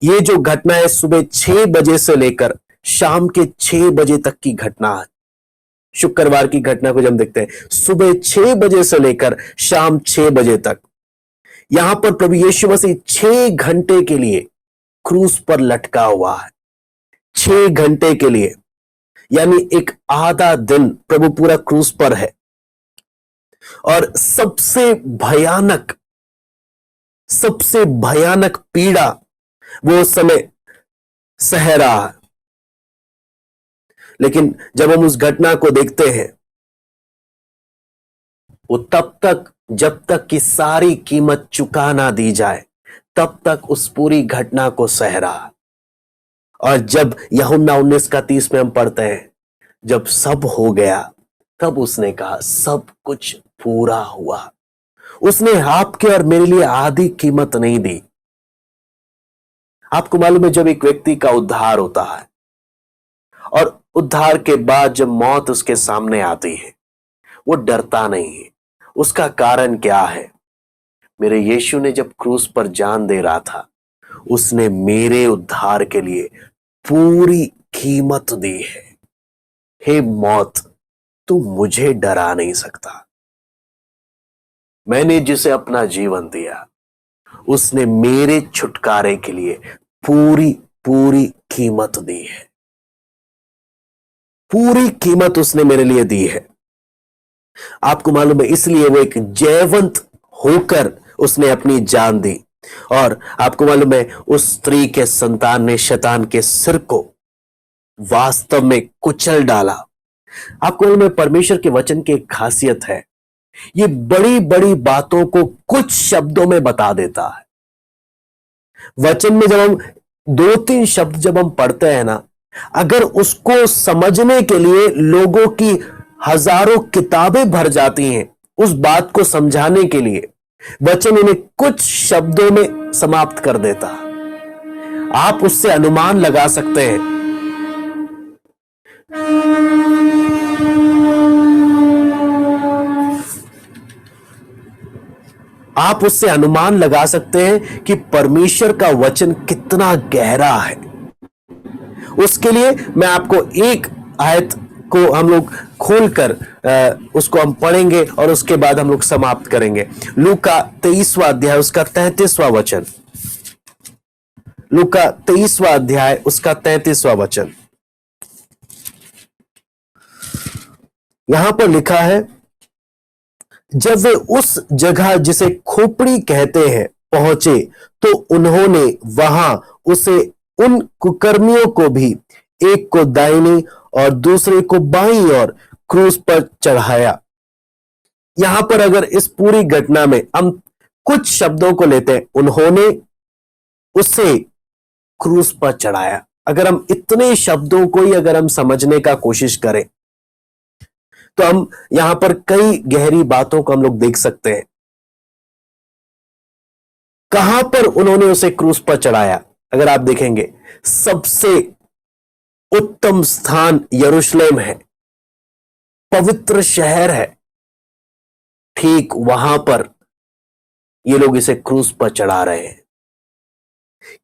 ये जो घटना है सुबह 6 बजे से लेकर शाम के 6 बजे तक की घटना है। शुक्रवार की घटना को जब हम देखते हैं सुबह 6 बजे से लेकर शाम 6 बजे तक, यहां पर प्रभु यीशु मसीह 6 घंटे के लिए क्रूस पर लटका हुआ है। 6 घंटे के लिए, यानी एक आधा दिन प्रभु पूरा क्रूस पर है और सबसे भयानक पीड़ा वो उस समय सह रहा है। लेकिन जब हम उस घटना को देखते हैं, वो तब तक जब तक कि सारी कीमत चुका ना दी जाए तब तक उस पूरी घटना को सह रहा। और जब यूहन्ना 19:30 में हम पढ़ते हैं, जब सब हो गया तब उसने कहा सब कुछ पूरा हुआ। उसने आपके और मेरे लिए आधी कीमत नहीं दी। आपको मालूम है जब एक व्यक्ति का उद्धार होता है और उद्धार के बाद जब मौत उसके सामने आती है, वो डरता नहीं है। उसका कारण क्या है? मेरे यीशु ने जब क्रूस पर जान दे रहा था, उसने मेरे उद्धार के लिए पूरी कीमत दी है। हे मौत, तू मुझे डरा नहीं सकता। मैंने जिसे अपना जीवन दिया, उसने मेरे छुटकारे के लिए पूरी पूरी कीमत दी है। पूरी कीमत उसने मेरे लिए दी है। आपको मालूम है, इसलिए वो एक जयवंत होकर उसने अपनी जान दी। और आपको मालूम है, उस स्त्री के संतान ने शैतान के सिर को वास्तव में कुचल डाला। आपको मालूम है, परमेश्वर के वचन की एक खासियत है, ये बड़ी बड़ी बातों को कुछ शब्दों में बता देता है। वचन में जब हम 2-3 शब्द जब हम पढ़ते हैं ना, अगर उसको समझने के लिए लोगों की हजारों किताबें भर जाती हैं, उस बात को समझाने के लिए वचन इन्हें कुछ शब्दों में समाप्त कर देता। आप उससे अनुमान लगा सकते हैं। आप उससे अनुमान लगा सकते हैं कि परमेश्वर का वचन कितना गहरा है। उसके लिए मैं आपको एक आयत को हम लोग खोलकर उसको हम पढ़ेंगे और उसके बाद हम लोग समाप्त करेंगे। लूका 23वां अध्याय उसका 33वां वचन। लूका 23वां अध्याय उसका 33वां वचन। यहां पर लिखा है, जब वे उस जगह जिसे खोपड़ी कहते हैं पहुंचे, तो उन्होंने वहां उसे उन कुकर्मियों को भी, एक को दाहिनी और दूसरे को बाईं ओर क्रूस पर चढ़ाया। यहां पर अगर इस पूरी घटना में हम कुछ शब्दों को लेते हैं, उन्होंने उसे क्रूस पर चढ़ाया। अगर हम इतने शब्दों को ही अगर हम समझने का कोशिश करें तो हम यहां पर कई गहरी बातों को हम लोग देख सकते हैं। कहां पर उन्होंने उसे क्रूस पर चढ़ाया? अगर आप देखेंगे, सबसे उत्तम स्थान यरूशलेम है, पवित्र शहर है, ठीक वहां पर ये लोग इसे क्रूस पर चढ़ा रहे हैं।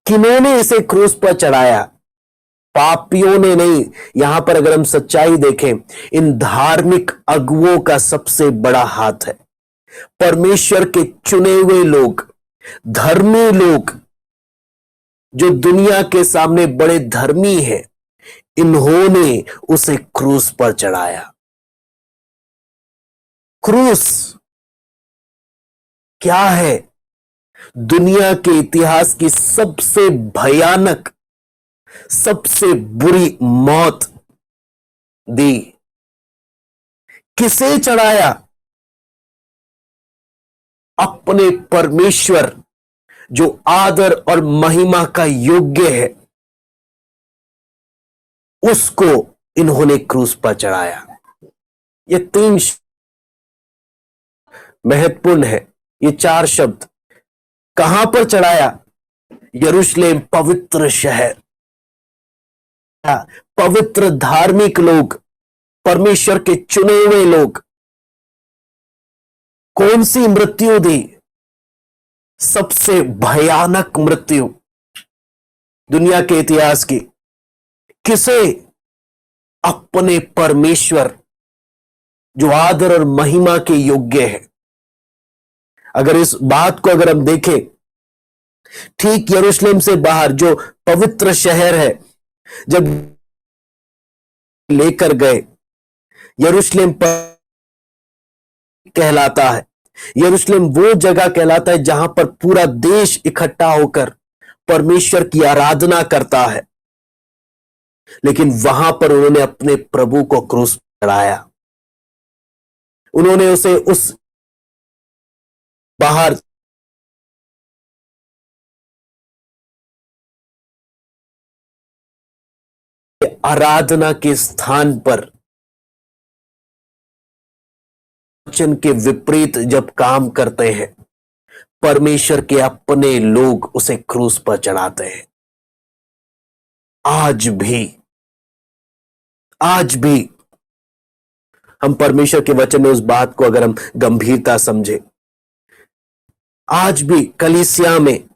किन्होंने इसे क्रूस पर चढ़ाया? पापियों ने नहीं। यहां पर अगर हम सच्चाई देखें, इन धार्मिक अगुओं का सबसे बड़ा हाथ है। परमेश्वर के चुने हुए लोग, धर्मी लोग, जो दुनिया के सामने बड़े धर्मी हैं, इन्होंने उसे क्रूस पर चढ़ाया। क्रूस क्या है? दुनिया के इतिहास की सबसे भयानक, सबसे बुरी मौत दी। किसे चढ़ाया? अपने परमेश्वर जो आदर और महिमा का योग्य है, उसको इन्होंने क्रूस पर चढ़ाया। ये तीन महत्वपूर्ण है। ये चार शब्द कहां पर चढ़ाया? यरूशलेम पवित्र शहर। पवित्र धार्मिक लोग, परमेश्वर के चुने हुए लोग। कौन सी मृत्यु दी? सबसे भयानक मृत्यु दुनिया के इतिहास की। किसे? अपने परमेश्वर जो आदर और महिमा के योग्य है। अगर इस बात को अगर हम देखें, ठीक यरूशलेम से बाहर जो पवित्र शहर है, जब लेकर गए, यरूशलेम पर कहलाता है, यरूशलेम वो जगह कहलाता है जहां पर पूरा देश इकट्ठा होकर परमेश्वर की आराधना करता है। लेकिन वहां पर उन्होंने अपने प्रभु को क्रूस पर चढ़ाया। उन्होंने उसे उस बाहर आराधना के स्थान पर वचन के विपरीत जब काम करते हैं, परमेश्वर के अपने लोग उसे क्रूस पर चढ़ाते हैं। आज भी हम परमेश्वर के वचन में उस बात को अगर हम गंभीरता समझे, आज भी कलीसिया में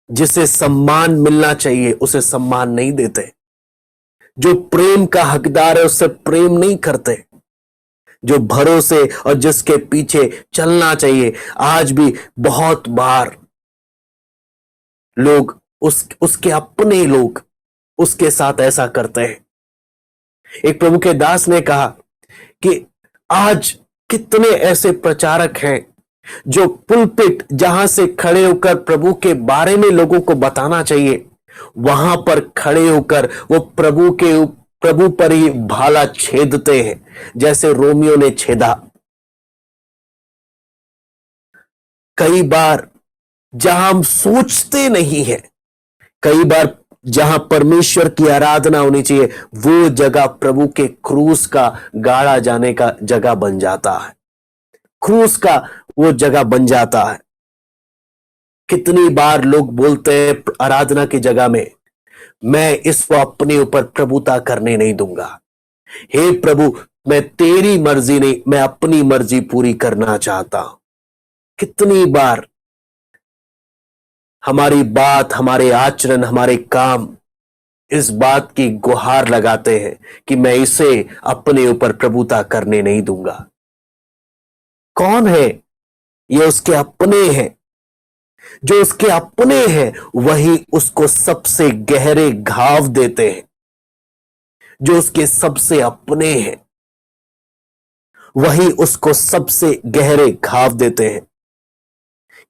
जिसे सम्मान मिलना चाहिए उसे सम्मान नहीं देते। जो प्रेम का हकदार है उससे प्रेम नहीं करते। जो भरोसे और जिसके पीछे चलना चाहिए, आज भी बहुत बार लोग उसके अपने लोग उसके साथ ऐसा करते हैं। एक प्रभु के दास ने कहा कि आज कितने ऐसे प्रचारक हैं जो पुलपिट जहां से खड़े होकर प्रभु के बारे में लोगों को बताना चाहिए, वहां पर खड़े होकर वो प्रभु पर ही भाला छेदते हैं, जैसे रोमियो ने छेदा। कई बार जहां हम सोचते नहीं है, कई बार जहां परमेश्वर की आराधना होनी चाहिए, वो जगह प्रभु के क्रूस का गाड़ा जाने का जगह बन जाता है। क्रूस का वो जगह बन जाता है। कितनी बार लोग बोलते हैं आराधना की जगह में, मैं इसको अपने ऊपर प्रभुता करने नहीं दूंगा। हे प्रभु, मैं तेरी मर्जी नहीं, मैं अपनी मर्जी पूरी करना चाहता हूं। कितनी बार हमारी बात, हमारे आचरण, हमारे काम इस बात की गुहार लगाते हैं कि मैं इसे अपने ऊपर प्रभुता करने नहीं दूंगा। कौन है ये? उसके अपने हैं। जो उसके अपने हैं वही उसको सबसे गहरे घाव देते हैं। जो उसके सबसे अपने हैं वही उसको सबसे गहरे घाव देते हैं।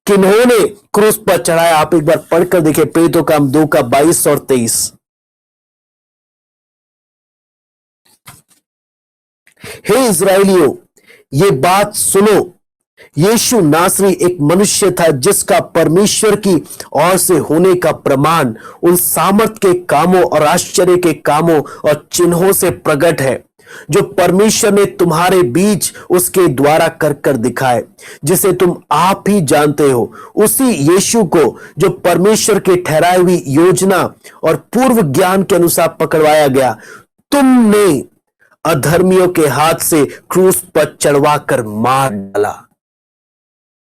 किन्होंने क्रूस पर चढ़ाया? आप एक बार पढ़कर देखिए, प्रेरितों का काम 2 का 22 और 23। हे इस्राएलियों, ये बात सुनो, यीशु नासरी एक मनुष्य था जिसका परमेश्वर की ओर से होने का प्रमाण उन सामर्थ के कामों और आश्चर्य के कामों और चिन्हों से प्रकट है जो परमेश्वर ने तुम्हारे बीच उसके द्वारा कर कर दिखाए, जिसे तुम आप ही जानते हो। उसी यीशु को जो परमेश्वर के ठहराई हुई योजना और पूर्व ज्ञान के अनुसार पकड़वाया गया, तुमने अधर्मियों के हाथ से क्रूस पर चढ़वा कर मार डाला।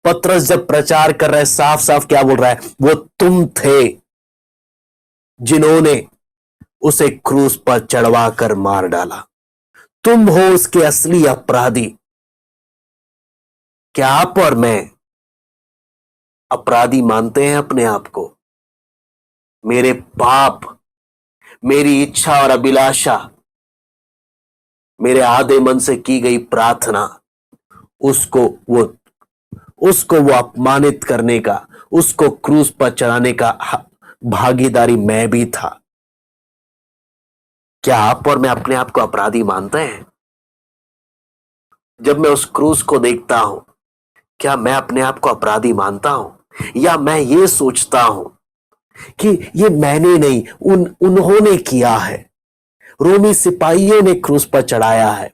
पतरस जब प्रचार कर रहा है, साफ साफ क्या बोल रहा है? वो तुम थे जिन्होंने उसे क्रूस पर चढ़वा कर मार डाला। तुम हो उसके असली अपराधी। क्या आप और मैं अपराधी मानते हैं अपने आप को? मेरे पाप, मेरी इच्छा और अभिलाषा, मेरे आधे मन से की गई प्रार्थना, उसको वो उसको वो अपमानित करने का, उसको क्रूस पर चढ़ाने का भागीदारी मैं भी था। क्या आप और मैं अपने आप को अपराधी मानते हैं? जब मैं उस क्रूस को देखता हूं, क्या मैं अपने आप को अपराधी मानता हूं, या मैं ये सोचता हूं कि ये मैंने नहीं, उन्होंने किया है, रोमी सिपाहियों ने क्रूस पर चढ़ाया है।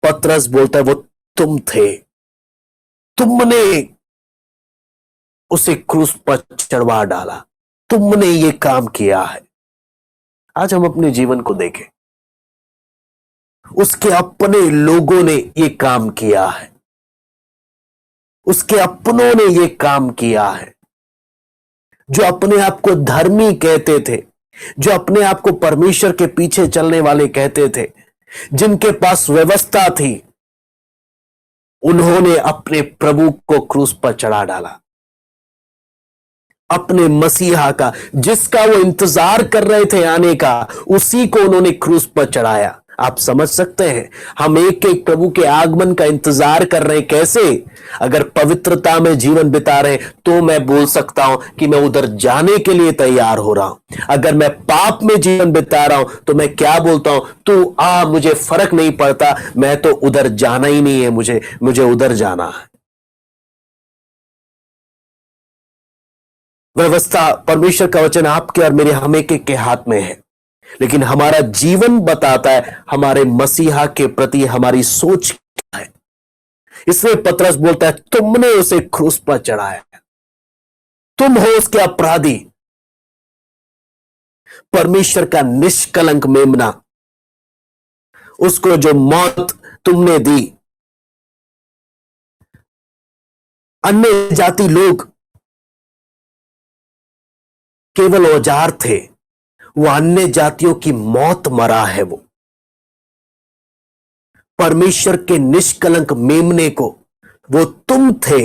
पतरस बोलता है वो तुम थे, तुमने उसे क्रूस पर चढ़वा डाला, तुमने ये काम किया है। आज हम अपने जीवन को देखें, उसके अपने लोगों ने ये काम किया है, उसके अपनों ने ये काम किया है। जो अपने आप को धर्मी कहते थे, जो अपने आप को परमेश्वर के पीछे चलने वाले कहते थे, जिनके पास व्यवस्था थी, उन्होंने अपने प्रभु को क्रूस पर चढ़ा डाला। अपने मसीहा का, जिसका वो इंतजार कर रहे थे आने का, उसी को उन्होंने क्रूस पर चढ़ाया। आप समझ सकते हैं, हम एक एक प्रभु के आगमन का इंतजार कर रहे हैं। कैसे? अगर पवित्रता में जीवन बिता रहे तो मैं बोल सकता हूं कि मैं उधर जाने के लिए तैयार हो रहा हूं। अगर मैं पाप में जीवन बिता रहा हूं तो मैं क्या बोलता हूं, तू मुझे फर्क नहीं पड़ता, मैं तो उधर जाना ही नहीं है, मुझे उधर जाना है। व्यवस्था, परमेश्वर का वचन आपके और मेरे हम एक एक के हाथ में है, लेकिन हमारा जीवन बताता है हमारे मसीहा के प्रति हमारी सोच क्या है। इसलिए पतरस बोलता है तुमने उसे क्रूस पर चढ़ाया, तुम हो उसके अपराधी। परमेश्वर का निष्कलंक मेमना, उसको जो मौत तुमने दी। अन्य जाति लोग केवल औजार थे, वो अन्य जातियों की मौत मरा है। वो परमेश्वर के निष्कलंक मेमने को वो तुम थे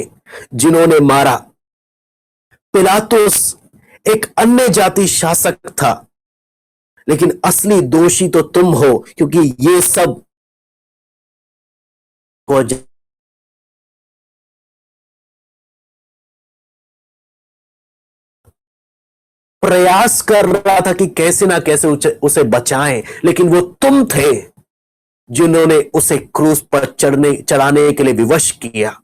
जिन्होंने मारा। पिलातुस एक अन्य जाति शासक था, लेकिन असली दोषी तो तुम हो, क्योंकि ये सब प्रयास कर रहा था कि कैसे ना कैसे उसे बचाएं, लेकिन वो तुम थे जिन्होंने उसे क्रूस पर चढ़ाने के लिए विवश किया।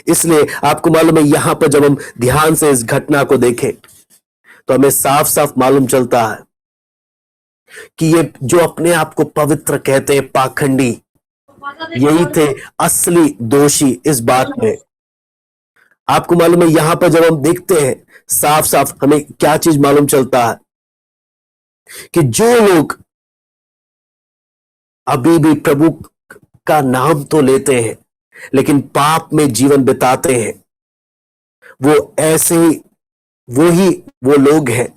इसलिए आपको मालूम है, यहां पर जब हम ध्यान से इस घटना को देखें तो हमें साफ साफ मालूम चलता है कि ये जो अपने आप को पवित्र कहते हैं पाखंडी, यही थे असली दोषी इस बात में। आपको मालूम है, यहां पर जब हम देखते हैं साफ साफ हमें क्या चीज मालूम चलता है कि जो लोग अभी भी प्रभु का नाम तो लेते हैं लेकिन पाप में जीवन बिताते हैं, वो ऐसे ही वो लोग हैं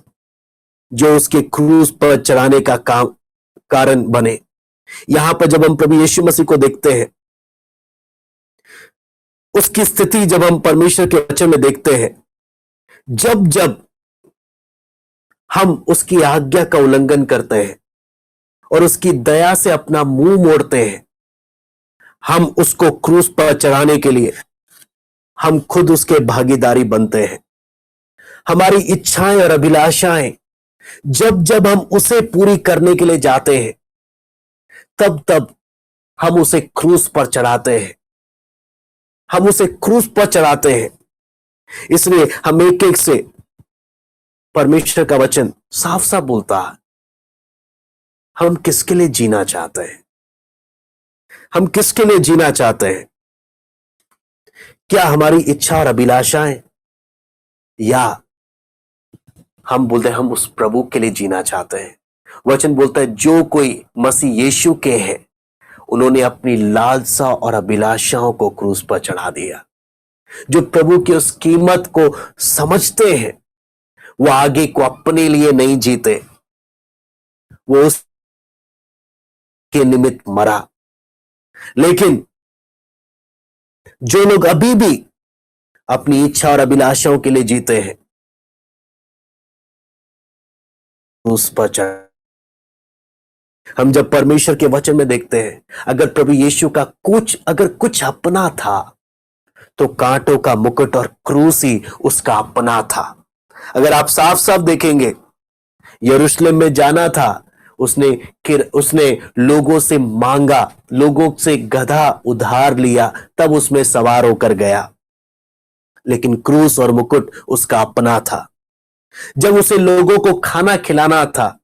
जो उसके क्रूस पर चढ़ाने का कारण बने। यहां पर जब हम प्रभु यीशु मसीह को देखते हैं, उसकी स्थिति जब हम परमेश्वर के वचन में देखते हैं, जब जब हम उसकी आज्ञा का उल्लंघन करते हैं और उसकी दया से अपना मुंह मोड़ते हैं, हम उसको क्रूस पर चढ़ाने के लिए हम खुद उसके भागीदारी बनते हैं। हमारी इच्छाएं और अभिलाषाएं जब जब हम उसे पूरी करने के लिए जाते हैं, तब तब हम उसे क्रूस पर चढ़ाते हैं, हम उसे क्रूस पर चढ़ाते हैं। इसलिए हम एक एक से परमेश्वर का वचन साफ साफ बोलता है, हम किसके लिए जीना चाहते हैं, हम किसके लिए जीना चाहते हैं। क्या हमारी इच्छा और अभिलाषाएं, या हम बोलते हैं हम उस प्रभु के लिए जीना चाहते हैं। वचन बोलता है जो कोई मसीह यीशु के हैं, उन्होंने अपनी लालसा और अभिलाषाओं को क्रूस पर चढ़ा दिया। जो प्रभु की उस कीमत को समझते हैं, वो आगे को अपने लिए नहीं जीते, वो उसके निमित्त मरा। लेकिन जो लोग अभी भी अपनी इच्छा और अभिलाषाओं के लिए जीते हैं, उस पर हम जब परमेश्वर के वचन में देखते हैं, अगर प्रभु यीशु का कुछ अपना था, तो कांटों का मुकुट और क्रूस ही उसका अपना था। अगर आप साफ साफ देखेंगे, यरूशलेम में जाना था, उसने लोगों से मांगा, लोगों से गधा उधार लिया, तब उसमें सवार होकर गया, लेकिन क्रूस और मुकुट उसका अपना था। जब उसे लोगों को खाना खिलाना था,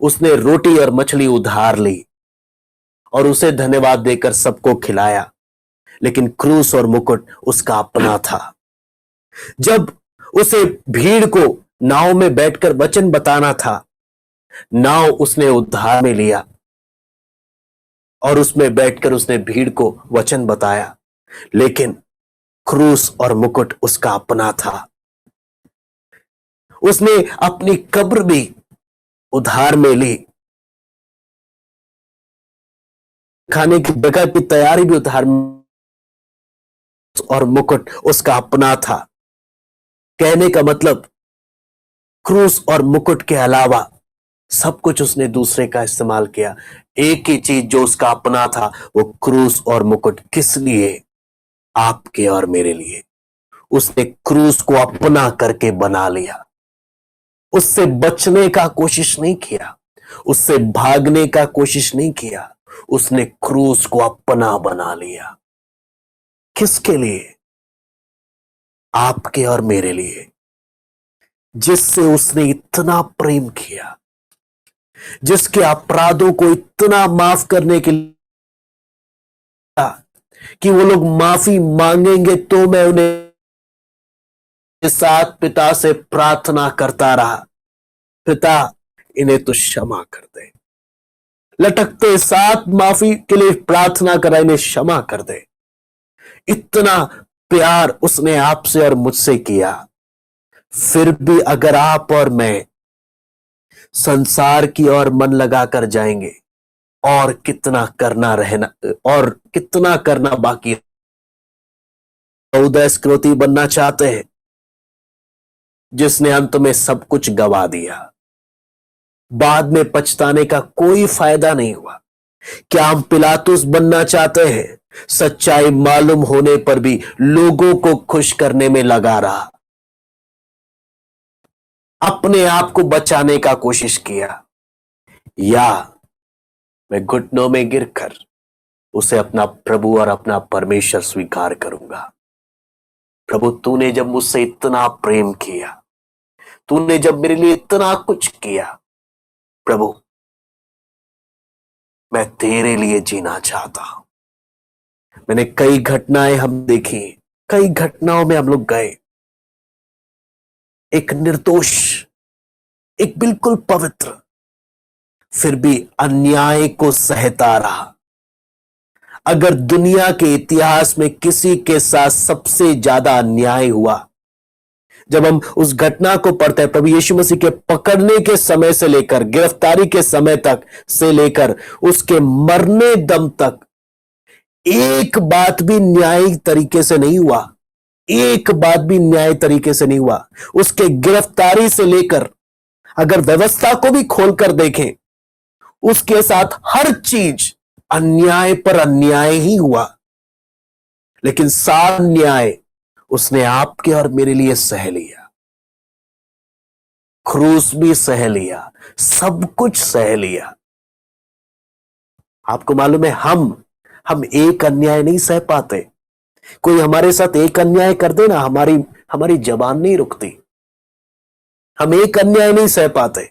उसने रोटी और मछली उधार ली और उसे धन्यवाद देकर सबको खिलाया, लेकिन क्रूस और मुकुट उसका अपना था। जब उसे भीड़ को नाव में बैठकर वचन बताना था, नाव उसने उधार में लिया और उसमें बैठकर उसने भीड़ को वचन बताया, लेकिन क्रूस और मुकुट उसका अपना था। उसने अपनी कब्र भी उधार में ली, खाने की जगह की तैयारी भी उधार में, और मुकुट उसका अपना था। कहने का मतलब, क्रूस और मुकुट के अलावा सब कुछ उसने दूसरे का इस्तेमाल किया। एक ही चीज जो उसका अपना था, वो क्रूस और मुकुट। किस लिए? आपके और मेरे लिए। उसने क्रूस को अपना करके बना लिया। उससे बचने का कोशिश नहीं किया, उससे भागने का कोशिश नहीं किया, उसने क्रूस को अपना बना लिया। किसके लिए? आपके और मेरे लिए, जिससे उसने इतना प्रेम किया, जिसके अपराधों को इतना माफ करने के लिए कि वो लोग माफी मांगेंगे तो मैं उन्हें साथ पिता से प्रार्थना करता रहा, पिता इन्हें तो क्षमा कर दे। लटकते साथ माफी के लिए प्रार्थना करा, इन्हें क्षमा कर दे। इतना प्यार उसने आपसे और मुझसे किया। फिर भी अगर आप और मैं संसार की ओर मन लगाकर जाएंगे, और कितना करना रहना, और कितना करना बाकी। उदय स्क्रोती बनना चाहते हैं, जिसने अंत में सब कुछ गवा दिया, बाद में पछताने का कोई फायदा नहीं हुआ। क्या हम पिलातुस बनना चाहते हैं? सच्चाई मालूम होने पर भी लोगों को खुश करने में लगा रहा, अपने आप को बचाने का कोशिश किया, या मैं घुटनों में गिरकर उसे अपना प्रभु और अपना परमेश्वर स्वीकार करूंगा। प्रभु, तूने जब मुझसे इतना प्रेम किया, तूने जब मेरे लिए इतना कुछ किया, प्रभु मैं तेरे लिए जीना चाहता हूं। मैंने कई घटनाएं हम देखी, कई घटनाओं में हम लोग गए। एक निर्दोष, एक बिल्कुल पवित्र, फिर भी अन्याय को सहता रहा। अगर दुनिया के इतिहास में किसी के साथ सबसे ज्यादा अन्याय हुआ, जब हम उस घटना को पढ़ते हैं, प्रभु यीशु मसीह के पकड़ने के समय से लेकर गिरफ्तारी के समय तक से लेकर उसके मरने दम तक, एक बात भी न्यायिक तरीके से नहीं हुआ। एक बात भी न्याय तरीके से नहीं हुआ। उसके गिरफ्तारी से लेकर, अगर व्यवस्था को भी खोलकर देखें, उसके साथ हर चीज अन्याय पर अन्याय ही हुआ। लेकिन सारा न्याय उसने आपके और मेरे लिए सह लिया। क्रूस भी सह लिया, सब कुछ सह लिया। आपको मालूम है, हम एक अन्याय नहीं सह पाते। कोई हमारे साथ एक अन्याय कर दे ना, हमारी जबान नहीं रुकती। हम एक अन्याय नहीं सह पाते,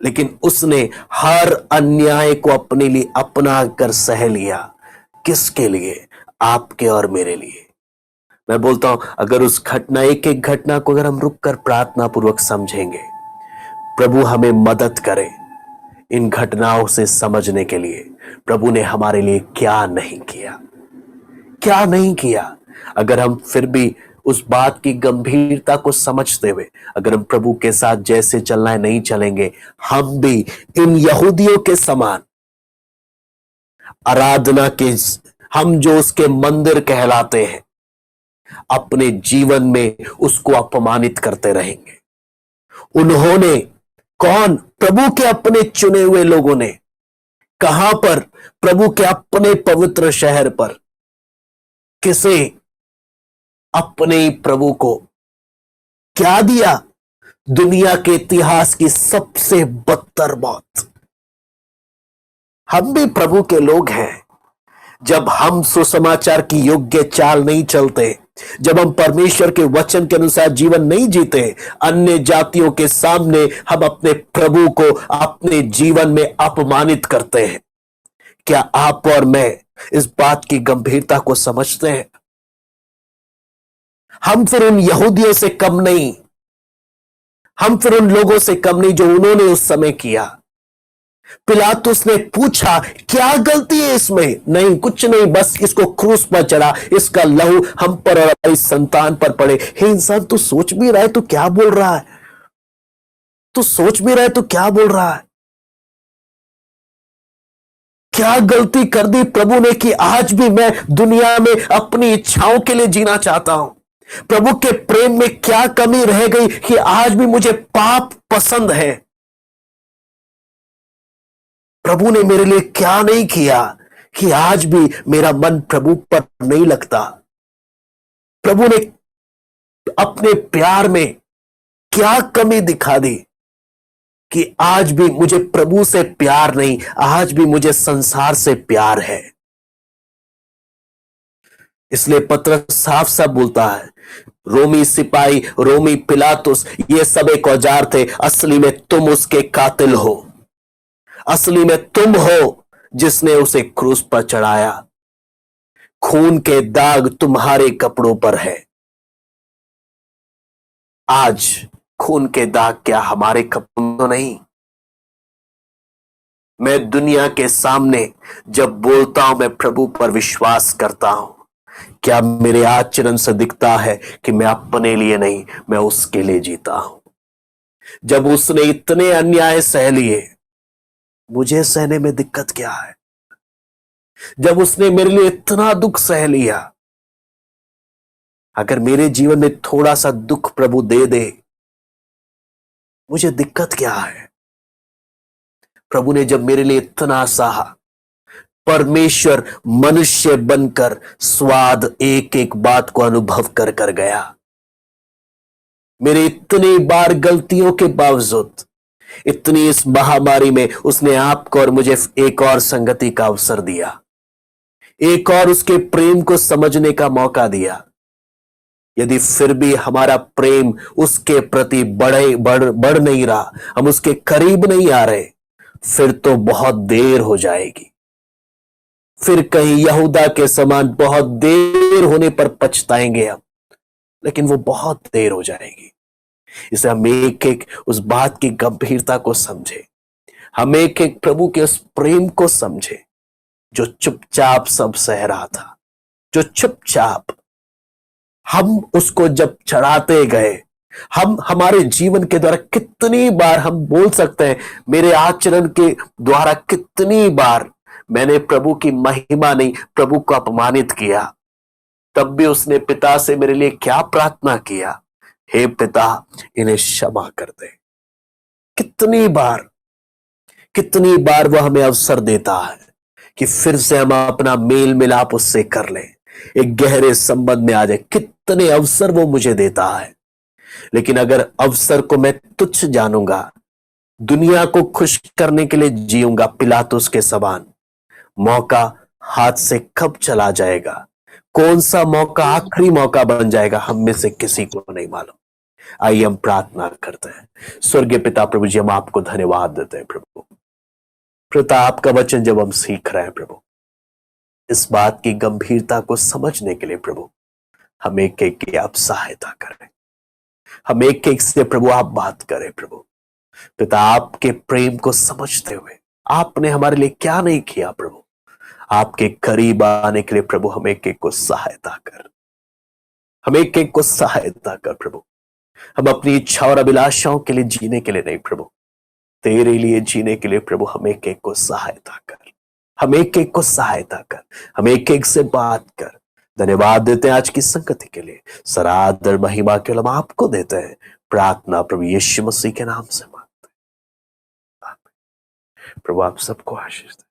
लेकिन उसने हर अन्याय को अपने लिए अपना कर सह लिया। किसके लिए? आपके और मेरे लिए। मैं बोलता हूं, अगर उस घटना, एक एक घटना को अगर हम रुक कर प्रार्थना पूर्वक समझेंगे, प्रभु हमें मदद करे इन घटनाओं से समझने के लिए, प्रभु ने हमारे लिए क्या नहीं किया, क्या नहीं किया। अगर हम फिर भी उस बात की गंभीरता को समझते हुए, अगर हम प्रभु के साथ जैसे चलना है नहीं चलेंगे, हम भी इन यहूदियों के समान आराधना के, हम जो उसके मंदिर कहलाते हैं, अपने जीवन में उसको अपमानित करते रहेंगे। उन्होंने, कौन? प्रभु के अपने चुने हुए लोगों ने, कहां पर? प्रभु के अपने पवित्र शहर पर। किसे? अपने ही प्रभु को क्या दिया? दुनिया के इतिहास की सबसे बदतर मौत। हम भी प्रभु के लोग हैं। जब हम सुसमाचार की योग्य चाल नहीं चलते, जब हम परमेश्वर के वचन के अनुसार जीवन नहीं जीते, अन्य जातियों के सामने हम अपने प्रभु को अपने जीवन में अपमानित करते हैं। क्या आप और मैं इस बात की गंभीरता को समझते हैं? हम फिर उन यहूदियों से कम नहीं, हम फिर उन लोगों से कम नहीं जो उन्होंने उस समय किया। पिलातुस ने पूछा, क्या गलती है इसमें? नहीं, कुछ नहीं, बस इसको क्रूस पर चढ़ा, इसका लहू हम पर और हमारी संतान पर पड़े। हे इंसान, तू सोच भी रहा है तो क्या बोल रहा है? तू सोच भी रहा है तो क्या बोल रहा है? क्या गलती कर दी प्रभु ने कि आज भी मैं दुनिया में अपनी इच्छाओं के लिए जीना चाहता हूं? प्रभु के प्रेम में क्या कमी रह गई कि आज भी मुझे पाप पसंद है? प्रभु ने मेरे लिए क्या नहीं किया कि आज भी मेरा मन प्रभु पर नहीं लगता? प्रभु ने अपने प्यार में क्या कमी दिखा दी कि आज भी मुझे प्रभु से प्यार नहीं, आज भी मुझे संसार से प्यार है? इसलिए पत्रस साफ साफ बोलता है, रोमी सिपाही, रोमी पिलातुस, ये सब एक औजार थे, असली में तुम उसके कातिल हो। असली में तुम हो जिसने उसे क्रूस पर चढ़ाया। खून के दाग तुम्हारे कपड़ों पर है। आज खून के दाग क्या हमारे कपड़ों तो नहीं? मैं दुनिया के सामने जब बोलता हूं मैं प्रभु पर विश्वास करता हूं, क्या मेरे आचरण से दिखता है कि मैं अपने लिए नहीं, मैं उसके लिए जीता हूं? जब उसने इतने अन्याय सह लिए, मुझे सहने में दिक्कत क्या है? जब उसने मेरे लिए इतना दुख सह लिया, अगर मेरे जीवन में थोड़ा सा दुख प्रभु दे दे, मुझे दिक्कत क्या है? प्रभु ने जब मेरे लिए इतना सहा, परमेश्वर मनुष्य बनकर स्वाद एक एक बात को अनुभव कर कर गया। मेरे इतनी बार गलतियों के बावजूद, इतनी इस महामारी में उसने आपको और मुझे एक और संगति का अवसर दिया, एक और उसके प्रेम को समझने का मौका दिया। यदि फिर भी हमारा प्रेम उसके प्रति बढ़ नहीं रहा, हम उसके करीब नहीं आ रहे, फिर तो बहुत देर हो जाएगी। फिर कहीं यहूदा के समान बहुत देर होने पर पछताएंगे हम, लेकिन वो बहुत देर हो जाएगी। इसे हम एक एक उस बात की गंभीरता को समझे, हम एक एक प्रभु के उस प्रेम को समझे जो चुपचाप सब सह रहा था, जो चुपचाप हम उसको जब चढ़ाते गए। हम हमारे जीवन के द्वारा कितनी बार हम बोल सकते हैं, मेरे आचरण के द्वारा कितनी बार मैंने प्रभु की महिमा नहीं, प्रभु को अपमानित किया। तब भी उसने पिता से मेरे लिए क्या प्रार्थना किया, हे पिता इन्हें क्षमा कर दे। कितनी बार वह हमें अवसर देता है कि फिर से हम अपना मेल मिलाप उससे कर लें, एक गहरे संबंध में आ जाए। कितने अवसर वो मुझे देता है, लेकिन अगर अवसर को मैं तुच्छ जानूंगा, दुनिया को खुश करने के लिए जीऊंगा पिलातुस के समान, मौका हाथ से कब चला जाएगा, कौन सा मौका आखिरी मौका बन जाएगा, हम में से किसी को नहीं मालूम। आइए हम प्रार्थना करते हैं। स्वर्गीय पिता प्रभु जी, हम आपको धन्यवाद देते हैं प्रभु। पिता, आपका वचन जब हम सीख रहे हैं प्रभु, इस बात की गंभीरता को समझने के लिए प्रभु हम एक एक की आप सहायता करें, हम एक एक से प्रभु आप बात करें प्रभु। पिता, आपके प्रेम को समझते हुए आपने हमारे लिए क्या नहीं किया प्रभु, आपके करीब आने के लिए प्रभु हम एक एक को सहायता कर, हम एक एक को सहायता कर प्रभु। हम अपनी इच्छा और अभिलाषाओं के लिए जीने के लिए नहीं प्रभु, तेरे लिए जीने के लिए प्रभु हम एक एक को सहायता कर, हम एक एक को सहायता कर, हम एक एक से बात कर। धन्यवाद देते हैं आज की संगति के लिए। सरादर महिमा केवल हम आपको देते हैं। प्रार्थना प्रभु यीशु मसीह के नाम से मांगते हैं। आमीन। प्रभु आप सबको आशीष दें।